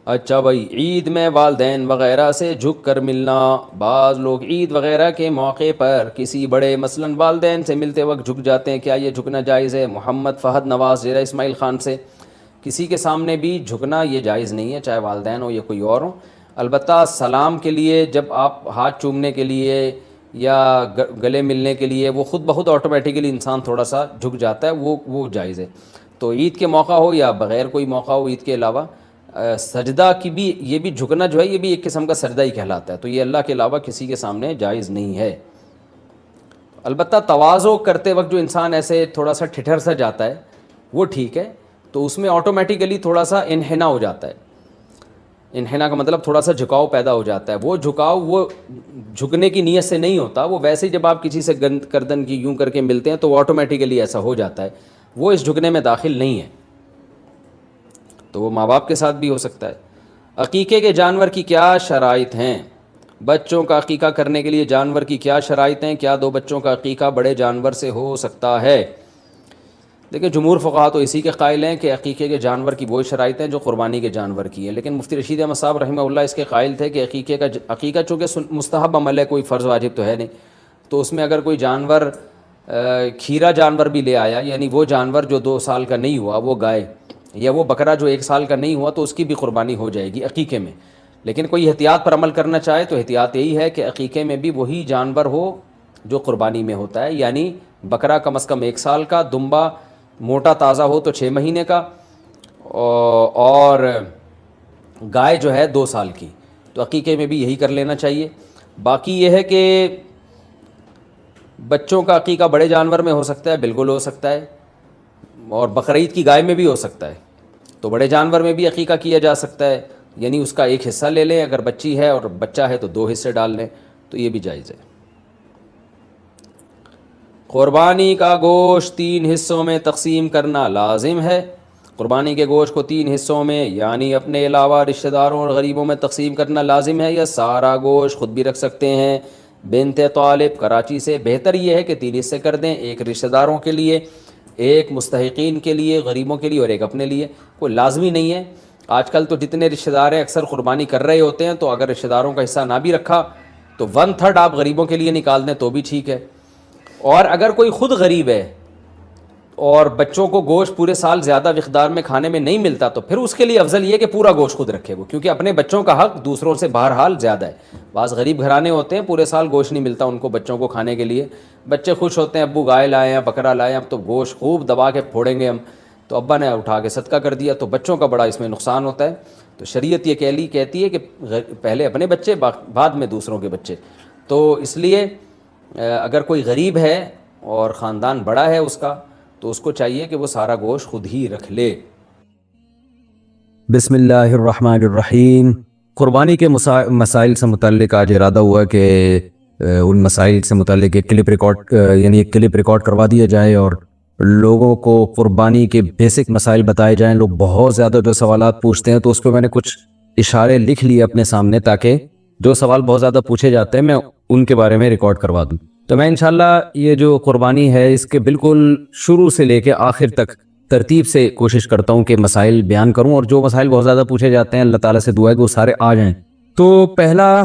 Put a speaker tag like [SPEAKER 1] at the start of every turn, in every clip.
[SPEAKER 1] اچھا بھائی، عید میں والدین وغیرہ سے جھک کر ملنا، بعض لوگ عید وغیرہ کے موقع پر کسی بڑے مثلاً والدین سے ملتے وقت جھک جاتے ہیں، کیا یہ جھکنا جائز ہے؟ محمد فہد نواز ضلع اسماعیل خان سے۔ کسی کے سامنے بھی جھکنا یہ جائز نہیں ہے، چاہے والدین ہو یا کوئی اور ہو۔ البتہ سلام کے لیے جب آپ ہاتھ چومنے کے لیے یا گلے ملنے کے لیے وہ خود بخود آٹومیٹیکلی انسان تھوڑا سا جھک جاتا ہے، وہ جائز ہے۔ تو عید کے موقع ہو یا بغیر کوئی موقع ہو عید کے علاوہ، سجدہ کی بھی، یہ بھی جھکنا جو ہے یہ بھی ایک قسم کا سجدہ ہی کہلاتا ہے، تو یہ اللہ کے علاوہ کسی کے سامنے جائز نہیں ہے۔ البتہ تواضع کرتے وقت جو انسان ایسے تھوڑا سا ٹھٹھر سا جاتا ہے وہ ٹھیک ہے، تو اس میں آٹومیٹیکلی تھوڑا سا انحناء ہو جاتا ہے۔ انحناء کا مطلب تھوڑا سا جھکاؤ پیدا ہو جاتا ہے، وہ جھکاؤ وہ جھکنے کی نیت سے نہیں ہوتا، وہ ویسے ہی جب آپ کسی سے گردن کی یوں کر کے ملتے ہیں تو وہ آٹومیٹیکلی ایسا ہو جاتا ہے، وہ اس جھکنے میں داخل نہیں ہے۔ تو وہ ماں باپ کے ساتھ بھی ہو سکتا ہے۔ عقیقے کے جانور کی کیا شرائط ہیں؟ بچوں کا عقیقہ کرنے کے لیے جانور کی کیا شرائط ہیں؟ کیا 2 بچوں کا عقیقہ بڑے جانور سے ہو سکتا ہے؟ دیکھیں جمہور فقہا تو اسی کے قائل ہیں کہ عقیقے کے جانور کی وہی شرائط ہیں جو قربانی کے جانور کی ہیں، لیکن مفتی رشید احمد صاحب رحمہ اللہ اس کے قائل تھے کہ عقیقہ چونکہ مستحب عمل ہے، کوئی فرض واجب تو ہے نہیں، تو اس میں اگر کوئی جانور کھیرا جانور بھی لے آیا، یعنی وہ جانور جو 2 سال کا نہیں ہوا، وہ گائے یا وہ بکرا جو 1 سال کا نہیں ہوا، تو اس کی بھی قربانی ہو جائے گی عقیقے میں۔ لیکن کوئی احتیاط پر عمل کرنا چاہے تو احتیاط یہی ہے کہ عقیقے میں بھی وہی جانور ہو جو قربانی میں ہوتا ہے، یعنی بکرا کم از کم 1 سال کا، دمبا موٹا تازہ ہو تو 6 مہینے کا، اور گائے جو ہے 2 سال کی، تو عقیقے میں بھی یہی کر لینا چاہیے۔ باقی یہ ہے کہ بچوں کا عقیقہ بڑے جانور میں ہو سکتا ہے، بالکل ہو سکتا ہے، اور بقرعید کی گائے میں بھی ہو سکتا ہے، تو بڑے جانور میں بھی عقیقہ کیا جا سکتا ہے، یعنی اس کا 1 حصہ لے لیں، اگر بچی ہے اور بچہ ہے تو 2 حصے ڈال لیں، تو یہ بھی جائز ہے۔ قربانی کا گوشت 3 حصوں میں تقسیم کرنا لازم ہے؟ قربانی کے گوشت کو 3 حصوں میں یعنی اپنے علاوہ رشتہ داروں اور غریبوں میں تقسیم کرنا لازم ہے، یا سارا گوشت خود بھی رکھ سکتے ہیں؟ بنت طالب کراچی سے۔ بہتر یہ ہے کہ 3 حصے کر دیں، 1 رشتہ داروں کے لیے، 1 مستحقین کے لیے، غریبوں کے لیے، اور 1 اپنے لیے۔ کوئی لازمی نہیں ہے، آج کل تو جتنے رشتہ دار ہیں اکثر قربانی کر رہے ہوتے ہیں، تو اگر رشتہ داروں کا حصہ نہ بھی رکھا تو 1/3 آپ غریبوں کے لیے نکال دیں تو بھی ٹھیک ہے۔ اور اگر کوئی خود غریب ہے اور بچوں کو گوشت پورے سال زیادہ مقدار میں کھانے میں نہیں ملتا، تو پھر اس کے لیے افضل یہ کہ پورا گوشت خود رکھے وہ، کیونکہ اپنے بچوں کا حق دوسروں سے بہرحال زیادہ ہے۔ بعض غریب گھرانے ہوتے ہیں پورے سال گوشت نہیں ملتا ان کو بچوں کو کھانے کے لیے، بچے خوش ہوتے ہیں ابو گائے لائے ہیں، بکرا لائے ہیں، اب تو گوشت خوب دبا کے پھوڑیں گے ہم، تو ابا نے اٹھا کے صدقہ کر دیا، تو بچوں کا بڑا اس میں نقصان ہوتا ہے۔ تو شریعت یہ کہتی ہے کہ پہلے اپنے بچے بعد میں دوسروں کے بچے، تو اس لیے اگر کوئی غریب ہے اور خاندان بڑا ہے اس کا، تو اس کو چاہیے کہ وہ سارا گوشت خود ہی رکھ لے۔
[SPEAKER 2] بسم اللہ الرحمن الرحیم۔ قربانی کے مسائل سے متعلق آج ارادہ ہوا کہ ان مسائل سے متعلق ایک کلپ ریکارڈ کروا دیا جائے اور لوگوں کو قربانی کے بیسک مسائل بتائے جائیں۔ لوگ بہت زیادہ جو سوالات پوچھتے ہیں، تو اس پہ میں نے کچھ اشارے لکھ لیے اپنے سامنے، تاکہ جو سوال بہت زیادہ پوچھے جاتے ہیں میں ان کے بارے میں ریکارڈ کروا دوں۔ تو میں انشاءاللہ یہ جو قربانی ہے اس کے بالکل شروع سے لے کے آخر تک ترتیب سے کوشش کرتا ہوں کہ مسائل بیان کروں، اور جو مسائل بہت زیادہ پوچھے جاتے ہیں اللہ تعالیٰ سے دعا ہے کہ وہ سارے آ جائیں۔ تو پہلا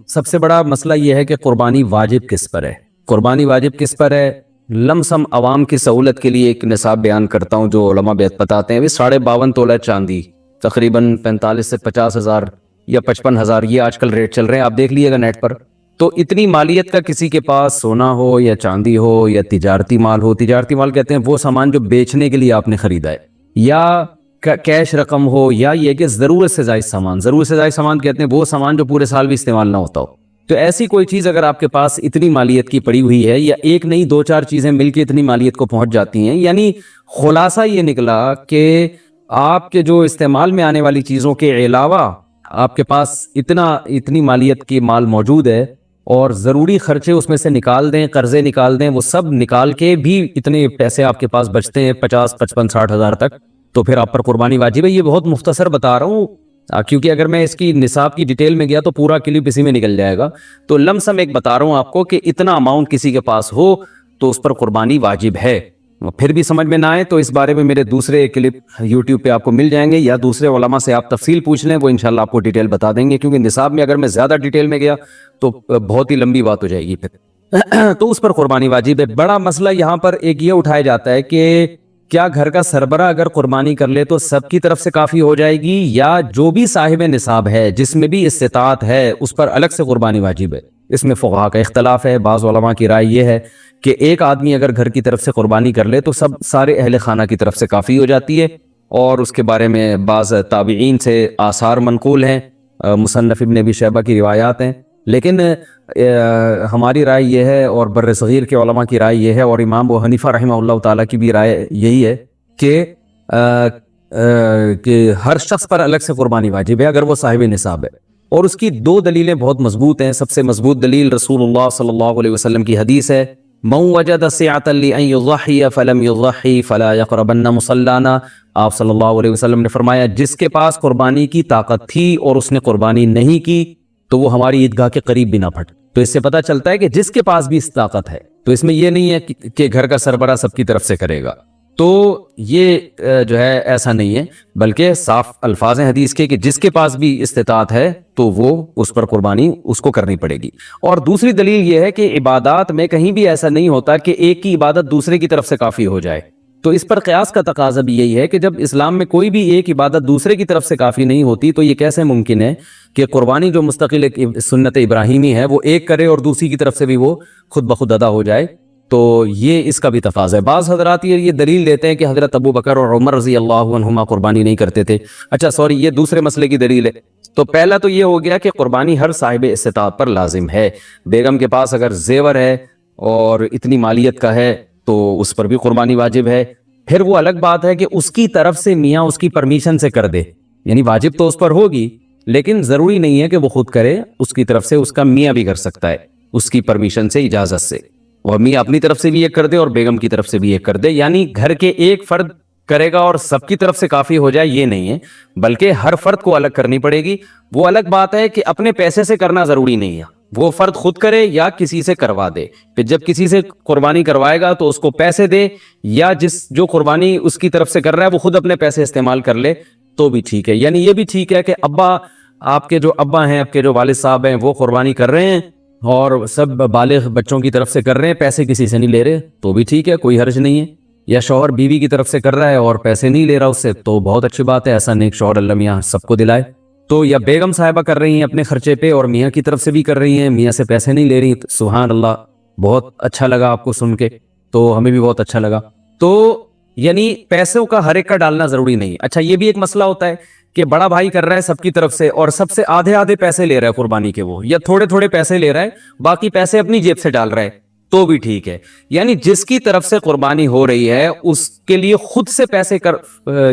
[SPEAKER 2] سب سے بڑا مسئلہ یہ ہے کہ قربانی واجب کس پر ہے؟ قربانی واجب کس پر ہے؟ لم سم عوام کی سہولت کے لیے ایک نصاب بیان کرتا ہوں جو علماء بتاتے ہیں۔ 52.5 تولہ چاندی، تقریباً 45 سے 50 ہزار یا 55 ہزار، یہ آج کل ریٹ چل رہے ہیں، آپ دیکھ لیے گا نیٹ پر۔ تو اتنی مالیت کا کسی کے پاس سونا ہو یا چاندی ہو یا تجارتی مال ہو، تجارتی مال کہتے ہیں وہ سامان جو بیچنے کے لیے آپ نے خریدا ہے، یا کیش رقم ہو، یا یہ کہ ضرورت سے زائد سامان، ضرورت سے زائد سامان کہتے ہیں وہ سامان جو پورے سال بھی استعمال نہ ہوتا ہو، تو ایسی کوئی چیز اگر آپ کے پاس اتنی مالیت کی پڑی ہوئی ہے، یا ایک نہیں 2-4 چیزیں مل کے اتنی مالیت کو پہنچ جاتی ہیں، یعنی خلاصہ یہ نکلا کہ آپ کے جو استعمال میں آنے والی چیزوں کے علاوہ آپ کے پاس اتنی مالیت کی مال موجود ہے، اور ضروری خرچے اس میں سے نکال دیں، قرضے نکال دیں، وہ سب نکال کے بھی اتنے پیسے آپ کے پاس بچتے ہیں 50 55 60 ہزار تک، تو پھر آپ پر قربانی واجب ہے۔ یہ بہت مختصر بتا رہا ہوں، کیونکہ اگر میں اس کی نصاب کی ڈیٹیل میں گیا تو پورا کلپ اسی میں نکل جائے گا، تو لم سم ایک بتا رہا ہوں آپ کو کہ اتنا اماؤنٹ کسی کے پاس ہو تو اس پر قربانی واجب ہے۔
[SPEAKER 1] پھر بھی سمجھ میں نہ آئے تو اس بارے میں میرے دوسرے کلپ یوٹیوب پہ آپ کو مل جائیں گے، یا دوسرے علماء سے آپ تفصیل پوچھ لیں، وہ انشاءاللہ آپ کو ڈیٹیل بتا دیں گے، کیونکہ نصاب میں اگر میں زیادہ ڈیٹیل میں گیا تو بہت ہی لمبی بات ہو جائے گی پھر تو اس پر قربانی واجب ہے۔ بڑا مسئلہ یہاں پر ایک یہ اٹھایا جاتا ہے کہ کیا گھر کا سربراہ اگر قربانی کر لے تو سب کی طرف سے کافی ہو جائے گی، یا جو بھی صاحب نصاب ہے جس میں بھی استطاعت ہے اس پر الگ سے قربانی واجب ہے؟ اس میں فقہا کا اختلاف ہے۔ بعض علماء کی رائے یہ ہے کہ ایک آدمی اگر گھر کی طرف سے قربانی کر لے تو سارے اہل خانہ کی طرف سے کافی ہو جاتی ہے، اور اس کے بارے میں بعض تابعین سے آثار منقول ہیں، مصنف ابن ابی شیبہ کی روایات ہیں، لیکن ہماری رائے یہ ہے، اور بر صغیر کے علماء کی رائے یہ ہے، اور امام ابو حنیفہ رحمہ اللہ تعالیٰ کی بھی رائے یہی ہے کہ ہر شخص پر الگ سے قربانی واجب ہے اگر وہ صاحب نصاب ہے۔ اور اس کی دو دلیلیں بہت مضبوط ہیں۔ سب سے مضبوط دلیل رسول اللہ صلی اللہ علیہ وسلم کی حدیث ہے، من وجد سعة لأن يضحي فلم يضحي فلا يقربن مصلانا۔ آپ صلی اللہ علیہ وسلم نے فرمایا جس کے پاس قربانی کی طاقت تھی اور اس نے قربانی نہیں کی تو وہ ہماری عیدگاہ کے قریب بھی نہ پھٹ۔ تو اس سے پتہ چلتا ہے کہ جس کے پاس بھی اس طاقت ہے، تو اس میں یہ نہیں ہے کہ گھر کا سربراہ سب کی طرف سے کرے گا، تو یہ جو ہے ایسا نہیں ہے، بلکہ صاف الفاظ ہیں حدیث کے کہ جس کے پاس بھی استطاعت ہے تو وہ اس پر قربانی اس کو کرنی پڑے گی۔ اور دوسری دلیل یہ ہے کہ عبادات میں کہیں بھی ایسا نہیں ہوتا کہ ایک کی عبادت دوسرے کی طرف سے کافی ہو جائے، تو اس پر قیاس کا تقاضا بھی یہی ہے کہ جب اسلام میں کوئی بھی ایک عبادت دوسرے کی طرف سے کافی نہیں ہوتی تو یہ کیسے ممکن ہے کہ قربانی جو مستقل ایک سنت ابراہیمی ہے وہ ایک کرے اور دوسری کی طرف سے بھی وہ خود بخود ادا ہو جائے؟ تو یہ اس کا بھی تقاضا ہے۔ بعض حضرات یہ دلیل دیتے ہیں کہ حضرت ابو بکر اور عمر رضی اللہ عنہما قربانی نہیں کرتے تھے۔ اچھا سوری، یہ دوسرے مسئلے کی دلیل ہے۔ تو پہلا تو یہ ہو گیا کہ قربانی ہر صاحب استطاعت پر لازم ہے۔ بیگم کے پاس اگر زیور ہے اور اتنی مالیت کا ہے تو اس پر بھی قربانی واجب ہے۔ پھر وہ الگ بات ہے کہ اس کی طرف سے میاں اس کی پرمیشن سے کر دے، یعنی واجب تو اس پر ہوگی لیکن ضروری نہیں ہے کہ وہ خود کرے، اس کی طرف سے اس کا میاں بھی کر سکتا ہے اس کی پرمیشن سے، اجازت سے، اور میاں اپنی طرف سے بھی ایک کر دے اور بیگم کی طرف سے بھی ایک کر دے۔ یعنی گھر کے ایک فرد کرے گا اور سب کی طرف سے کافی ہو جائے، یہ نہیں ہے، بلکہ ہر فرد کو الگ کرنی پڑے گی۔ وہ الگ بات ہے کہ اپنے پیسے سے کرنا ضروری نہیں ہے، وہ فرد خود کرے یا کسی سے کروا دے۔ پھر جب کسی سے قربانی کروائے گا تو اس کو پیسے دے، یا جو قربانی اس کی طرف سے کر رہا ہے وہ خود اپنے پیسے استعمال کر لے تو بھی ٹھیک ہے۔ یعنی یہ بھی ٹھیک ہے کہ آپ کے جو ابا ہیں، آپ کے جو والد صاحب ہیں، وہ قربانی کر رہے ہیں اور سب بالغ بچوں کی طرف سے کر رہے ہیں، پیسے کسی سے نہیں لے رہے، تو بھی ٹھیک ہے، کوئی حرج نہیں ہے۔ یا شوہر بیوی کی طرف سے کر رہا ہے اور پیسے نہیں لے رہا اس سے، تو بہت اچھی بات ہے، ایسا نیک شوہر اللہ میاں سب کو دلائے۔ تو یا بیگم صاحبہ کر رہی ہیں اپنے خرچے پہ اور میاں کی طرف سے بھی کر رہی ہیں، میاں سے پیسے نہیں لے رہی، سبحان اللہ، بہت اچھا لگا آپ کو سن کے، تو ہمیں بھی بہت اچھا لگا۔ تو یعنی پیسوں کا ہر ایک کا ڈالنا ضروری نہیں۔ اچھا یہ بھی ایک مسئلہ ہوتا ہے کہ بڑا بھائی کر رہا ہے سب کی طرف سے اور سب سے آدھے پیسے لے رہا ہے قربانی کے، وہ یا تھوڑے پیسے لے رہا ہے، باقی پیسے اپنی جیب سے ڈال رہا ہے، تو بھی ٹھیک ہے۔ یعنی جس کی طرف سے قربانی ہو رہی ہے اس کے لیے خود سے پیسے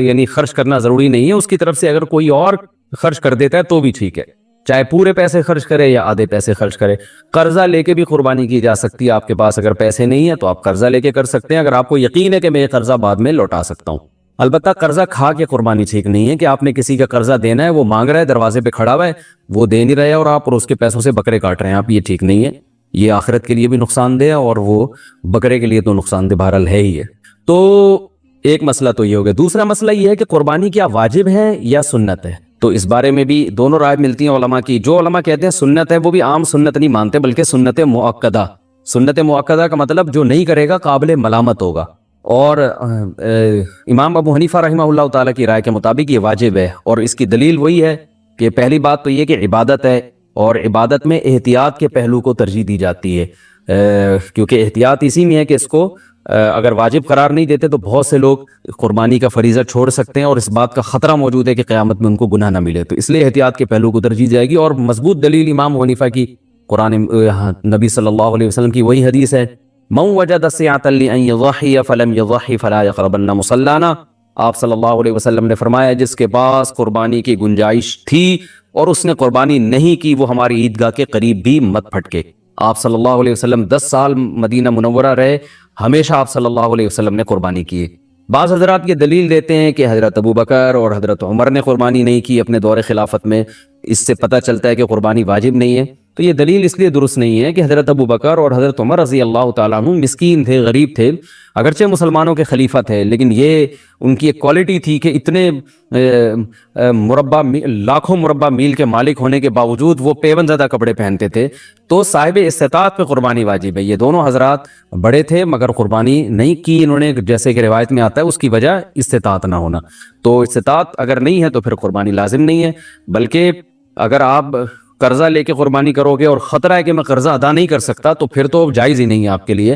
[SPEAKER 1] یعنی خرچ کرنا ضروری نہیں ہے، اس کی طرف سے اگر کوئی اور خرچ کر دیتا ہے تو بھی ٹھیک ہے، چاہے پورے پیسے خرچ کرے یا آدھے پیسے خرچ کرے۔ قرضہ لے کے بھی قربانی کی جا سکتی ہے، آپ کے پاس اگر پیسے نہیں ہیں تو آپ قرضہ لے کے کر سکتے ہیں، اگر آپ کو یقین ہے کہ میں یہ قرضہ بعد میں لوٹا سکتا ہوں۔ البتہ قرضہ کھا کے قربانی ٹھیک نہیں ہے کہ آپ نے کسی کا قرضہ دینا ہے، وہ مانگ رہا ہے، دروازے پہ کھڑا ہوا ہے، وہ دے نہیں رہے اور آپ اس کے پیسوں سے بکرے کاٹ رہے ہیں آپ، یہ ٹھیک نہیں ہے، یہ آخرت کے لیے بھی نقصان دہ ہے اور وہ بکرے کے لیے تو نقصان دہ بہرحال ہے ہی ہے۔ تو ایک مسئلہ تو یہ ہو گیا۔ دوسرا مسئلہ یہ ہے کہ قربانی کیا واجب ہے یا سنت ہے؟ تو اس بارے میں بھی دونوں رائے ملتی ہیں علماء کی۔ جو علماء کہتے ہیں سنت ہے وہ بھی عام سنت نہیں مانتے بلکہ سنت مؤکدہ۔ سنت مؤکدہ کا مطلب جو نہیں کرے گا قابل ملامت ہوگا، اور امام ابو حنیفہ رحمہ اللہ تعالیٰ کی رائے کے مطابق یہ واجب ہے، اور اس کی دلیل وہی ہے کہ پہلی بات تو یہ کہ عبادت ہے، اور عبادت میں احتیاط کے پہلو کو ترجیح دی جاتی ہے، کیونکہ احتیاط اسی میں ہے کہ اس کو اگر واجب قرار نہیں دیتے تو بہت سے لوگ قربانی کا فریضہ چھوڑ سکتے ہیں اور اس بات کا خطرہ موجود ہے کہ قیامت میں ان کو گناہ نہ ملے، تو اس لیے احتیاط کے پہلو کو ترجیح جائے گی۔ اور مضبوط دلیل امام ابو حنیفہ کی قرآن نبی صلی اللہ علیہ وسلم کی وہی حدیث ہے، من وجد سعة لأن يضحي فلم يضحي فلا يقربن مصلانا۔ آپ صلی اللہ علیہ وسلم نے فرمایا جس کے پاس قربانی کی گنجائش تھی اور اس نے قربانی نہیں کی وہ ہماری عیدگاہ کے قریب بھی مت پھٹکے۔ آپ صلی اللہ علیہ وسلم 10 سال مدینہ منورہ رہے، ہمیشہ آپ صلی اللہ علیہ وسلم نے قربانی کی۔ بعض حضرات یہ دلیل دیتے ہیں کہ حضرت ابو بکر اور حضرت عمر نے قربانی نہیں کی اپنے دور خلافت میں، اس سے پتہ چلتا ہے کہ قربانی واجب نہیں ہے۔ تو یہ دلیل اس لیے درست نہیں ہے کہ حضرت ابو بکر اور حضرت عمر رضی اللہ تعالیٰ عنہ مسکین تھے، غریب تھے، اگرچہ مسلمانوں کے خلیفہ تھے، لیکن یہ ان کی ایک کوالٹی تھی کہ اتنے لاکھوں مربع میل کے مالک ہونے کے باوجود وہ پیون زدہ کپڑے پہنتے تھے، تو صاحب استطاعت پہ قربانی واجب ہے۔ یہ دونوں حضرات بڑے تھے مگر قربانی نہیں کی انہوں نے، جیسے کہ روایت میں آتا ہے اس کی وجہ استطاعت نہ ہونا۔ تو استطاعت اگر نہیں ہے تو پھر قربانی لازم نہیں ہے، بلکہ اگر آپ قرضہ لے کے قربانی کرو گے اور خطرہ ہے کہ میں قرضہ ادا نہیں کر سکتا تو پھر تو جائز ہی نہیں ہے آپ کے لیے،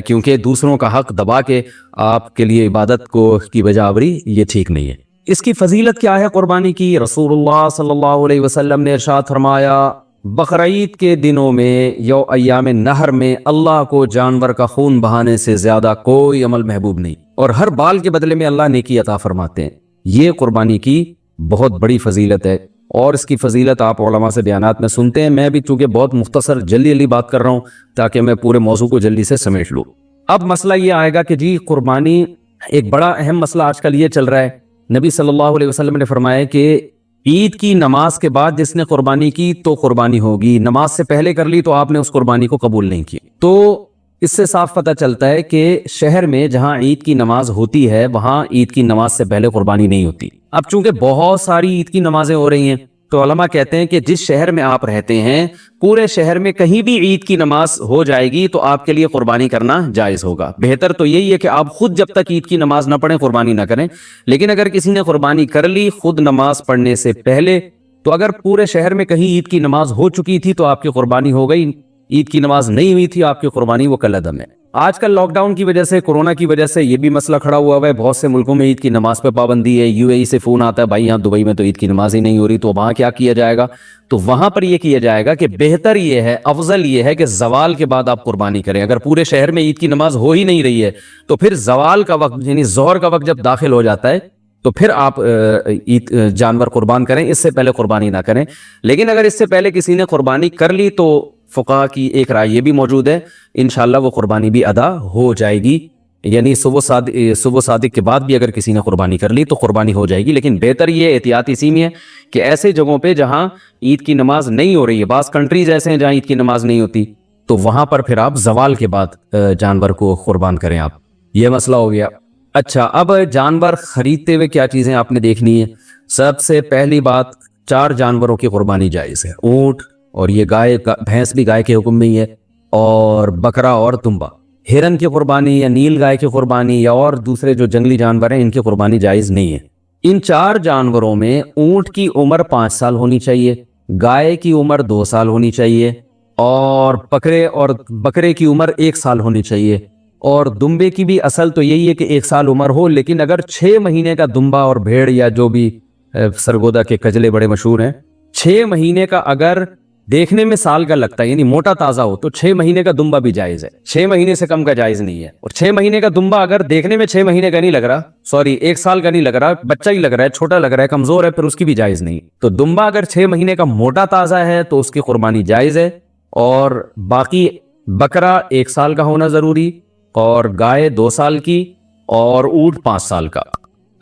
[SPEAKER 1] کیونکہ دوسروں کا حق دبا کے آپ کے لیے عبادت کو کی بجا آوری یہ ٹھیک نہیں ہے۔ اس کی فضیلت کیا ہے قربانی کی؟ رسول اللہ صلی اللہ علیہ وسلم نے ارشاد فرمایا، بقرعید کے دنوں میں یا ایام نہر میں اللہ کو جانور کا خون بہانے سے زیادہ کوئی عمل محبوب نہیں، اور ہر بال کے بدلے میں اللہ نیکی عطا فرماتے ہیں۔ یہ قربانی کی بہت بڑی فضیلت ہے، اور اس کی فضیلت آپ علماء سے بیانات میں سنتے ہیں۔ میں بھی چونکہ بہت مختصر جلدی بات کر رہا ہوں تاکہ میں پورے موضوع کو جلدی سے سمیٹ لوں۔ اب مسئلہ یہ آئے گا کہ جی قربانی ایک بڑا اہم مسئلہ آج کل یہ چل رہا ہے، نبی صلی اللہ علیہ وسلم نے فرمایا کہ عید کی نماز کے بعد جس نے قربانی کی تو قربانی ہوگی، نماز سے پہلے کر لی تو آپ نے اس قربانی کو قبول نہیں کی۔ تو اس سے صاف پتہ چلتا ہے کہ شہر میں جہاں عید کی نماز ہوتی ہے وہاں عید کی نماز سے پہلے قربانی نہیں ہوتی۔ اب چونکہ بہت ساری عید کی نمازیں ہو رہی ہیں تو علماء کہتے ہیں کہ جس شہر میں آپ رہتے ہیں پورے شہر میں کہیں بھی عید کی نماز ہو جائے گی تو آپ کے لیے قربانی کرنا جائز ہوگا۔ بہتر تو یہی ہے کہ آپ خود جب تک عید کی نماز نہ پڑھیں قربانی نہ کریں، لیکن اگر کسی نے قربانی کر لی خود نماز پڑھنے سے پہلے تو اگر پورے شہر میں کہیں عید کی نماز ہو چکی تھی تو آپ کی قربانی ہو گئی، عید کی نماز نہیں ہوئی تھی آپ کی قربانی وہ کالعدم ہے۔ آج کل لاک ڈاؤن کی وجہ سے، کورونا کی وجہ سے یہ بھی مسئلہ کھڑا ہوا ہے، بہت سے ملکوں میں عید کی نماز پہ پابندی ہے۔ یو اے ای سے فون آتا ہے بھائی یہاں دبئی میں تو عید کی نماز ہی نہیں ہو رہی، تو وہاں کیا کیا جائے گا؟ تو وہاں پر یہ کیا جائے گا کہ بہتر یہ ہے، افضل یہ ہے کہ زوال کے بعد آپ قربانی کریں۔ اگر پورے شہر میں عید کی نماز ہو ہی نہیں رہی ہے تو پھر زوال کا وقت یعنی ظہر کا وقت جب داخل ہو جاتا ہے تو پھر آپ عید جانور قربان کریں، اس سے پہلے قربانی نہ کریں۔ لیکن اگر اس سے پہلے کسی نے قربانی کر لی تو فقہا کی ایک رائے یہ بھی موجود ہے، انشاءاللہ وہ قربانی بھی ادا ہو جائے گی، یعنی صبح صادق کے بعد بھی اگر کسی نے قربانی کر لی تو قربانی ہو جائے گی۔ لیکن بہتر یہ احتیاط اسی میں ہے کہ ایسے جگہوں پہ جہاں عید کی نماز نہیں ہو رہی ہے، بعض کنٹریز ایسے ہیں جہاں عید کی نماز نہیں ہوتی، تو وہاں پر پھر آپ زوال کے بعد جانور کو قربان کریں آپ۔ یہ مسئلہ ہو گیا۔ اچھا، اب جانور خریدتے ہوئے کیا چیزیں آپ نے دیکھنی ہے؟ سب سے پہلی بات، 4 جانوروں کی قربانی جائز ہے، اونٹ، اور یہ گائے، بھینس بھی گائے کے حکم میں ہی ہے، اور بکرا اور دمبا۔ ہرن کی قربانی یا نیل گائے کی قربانی یا اور دوسرے جو جنگلی جانور ہیں ان کی قربانی جائز نہیں ہے۔ ان 4 جانوروں میں اونٹ کی عمر 5 سال ہونی چاہیے، گائے کی عمر 2 سال ہونی چاہیے، اور بکرے کی عمر 1 سال ہونی چاہیے، اور دمبے کی بھی اصل تو یہی ہے کہ 1 سال عمر ہو، لیکن اگر 6 مہینے کا دمبا اور بھیڑ یا جو بھی سرگودا کے کجلے بڑے مشہور ہیں، 6 مہینے کا اگر دیکھنے میں سال کا لگتا ہے یعنی موٹا تازہ ہو تو 6 مہینے کا دمبا بھی جائز ہے، 6 مہینے سے کم کا جائز نہیں ہے۔ اور 6 مہینے کا دمبا اگر دیکھنے میں 6 مہینے کا نہیں لگ رہا، 1 سال کا نہیں لگ رہا، بچہ ہی لگ رہا ہے، چھوٹا لگ رہا ہے، کمزور ہے، پھر اس کی بھی جائز نہیں۔ تو دمبا اگر 6 مہینے کا موٹا تازہ ہے تو اس کی قربانی جائز ہے، اور باقی بکرا 1 سال کا ہونا ضروری، اور گائے 2 سال کی، اور اونٹ 5 سال کا۔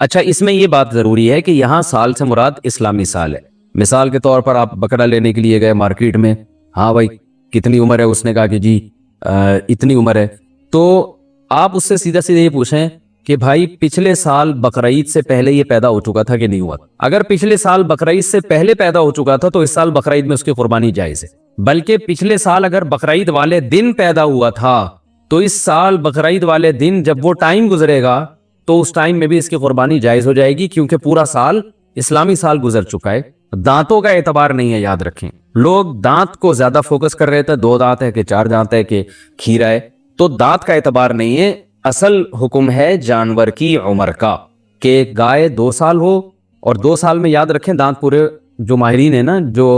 [SPEAKER 1] اچھا، اس میں یہ بات ضروری ہے کہ یہاں سال سے مراد اسلامی سال ہے۔ مثال کے طور پر آپ بکرا لینے کے لیے گئے مارکیٹ میں، ہاں بھائی کتنی عمر ہے؟ اس نے کہا کہ جی اتنی عمر ہے، تو آپ اس سے سیدھا یہ پوچھیں کہ بھائی پچھلے سال بقرعید سے پہلے یہ پیدا ہو چکا تھا کہ نہیں ہوا؟ اگر پچھلے سال بقرعید سے پہلے پیدا ہو چکا تھا تو اس سال بقرعید میں اس کی قربانی جائز ہے، بلکہ پچھلے سال اگر بقرعید والے دن پیدا ہوا تھا تو اس سال بقرعید والے دن جب وہ ٹائم گزرے گا تو اس ٹائم میں بھی اس کی قربانی جائز ہو جائے گی، کیونکہ پورا سال اسلامی سال گزر چکا ہے۔ دانتوں کا اعتبار نہیں ہے، یاد رکھیں، لوگ دانت کو زیادہ فوکس کر رہے تھے، 2 دانت ہے کہ 4 دانت ہے کہ کھیرا ہے، تو دانت کا اعتبار نہیں ہے، اصل حکم ہے جانور کی عمر کا، کہ گائے 2 سال ہو، اور 2 سال میں یاد رکھیں دانت پورے، جو ماہرین ہیں نا جو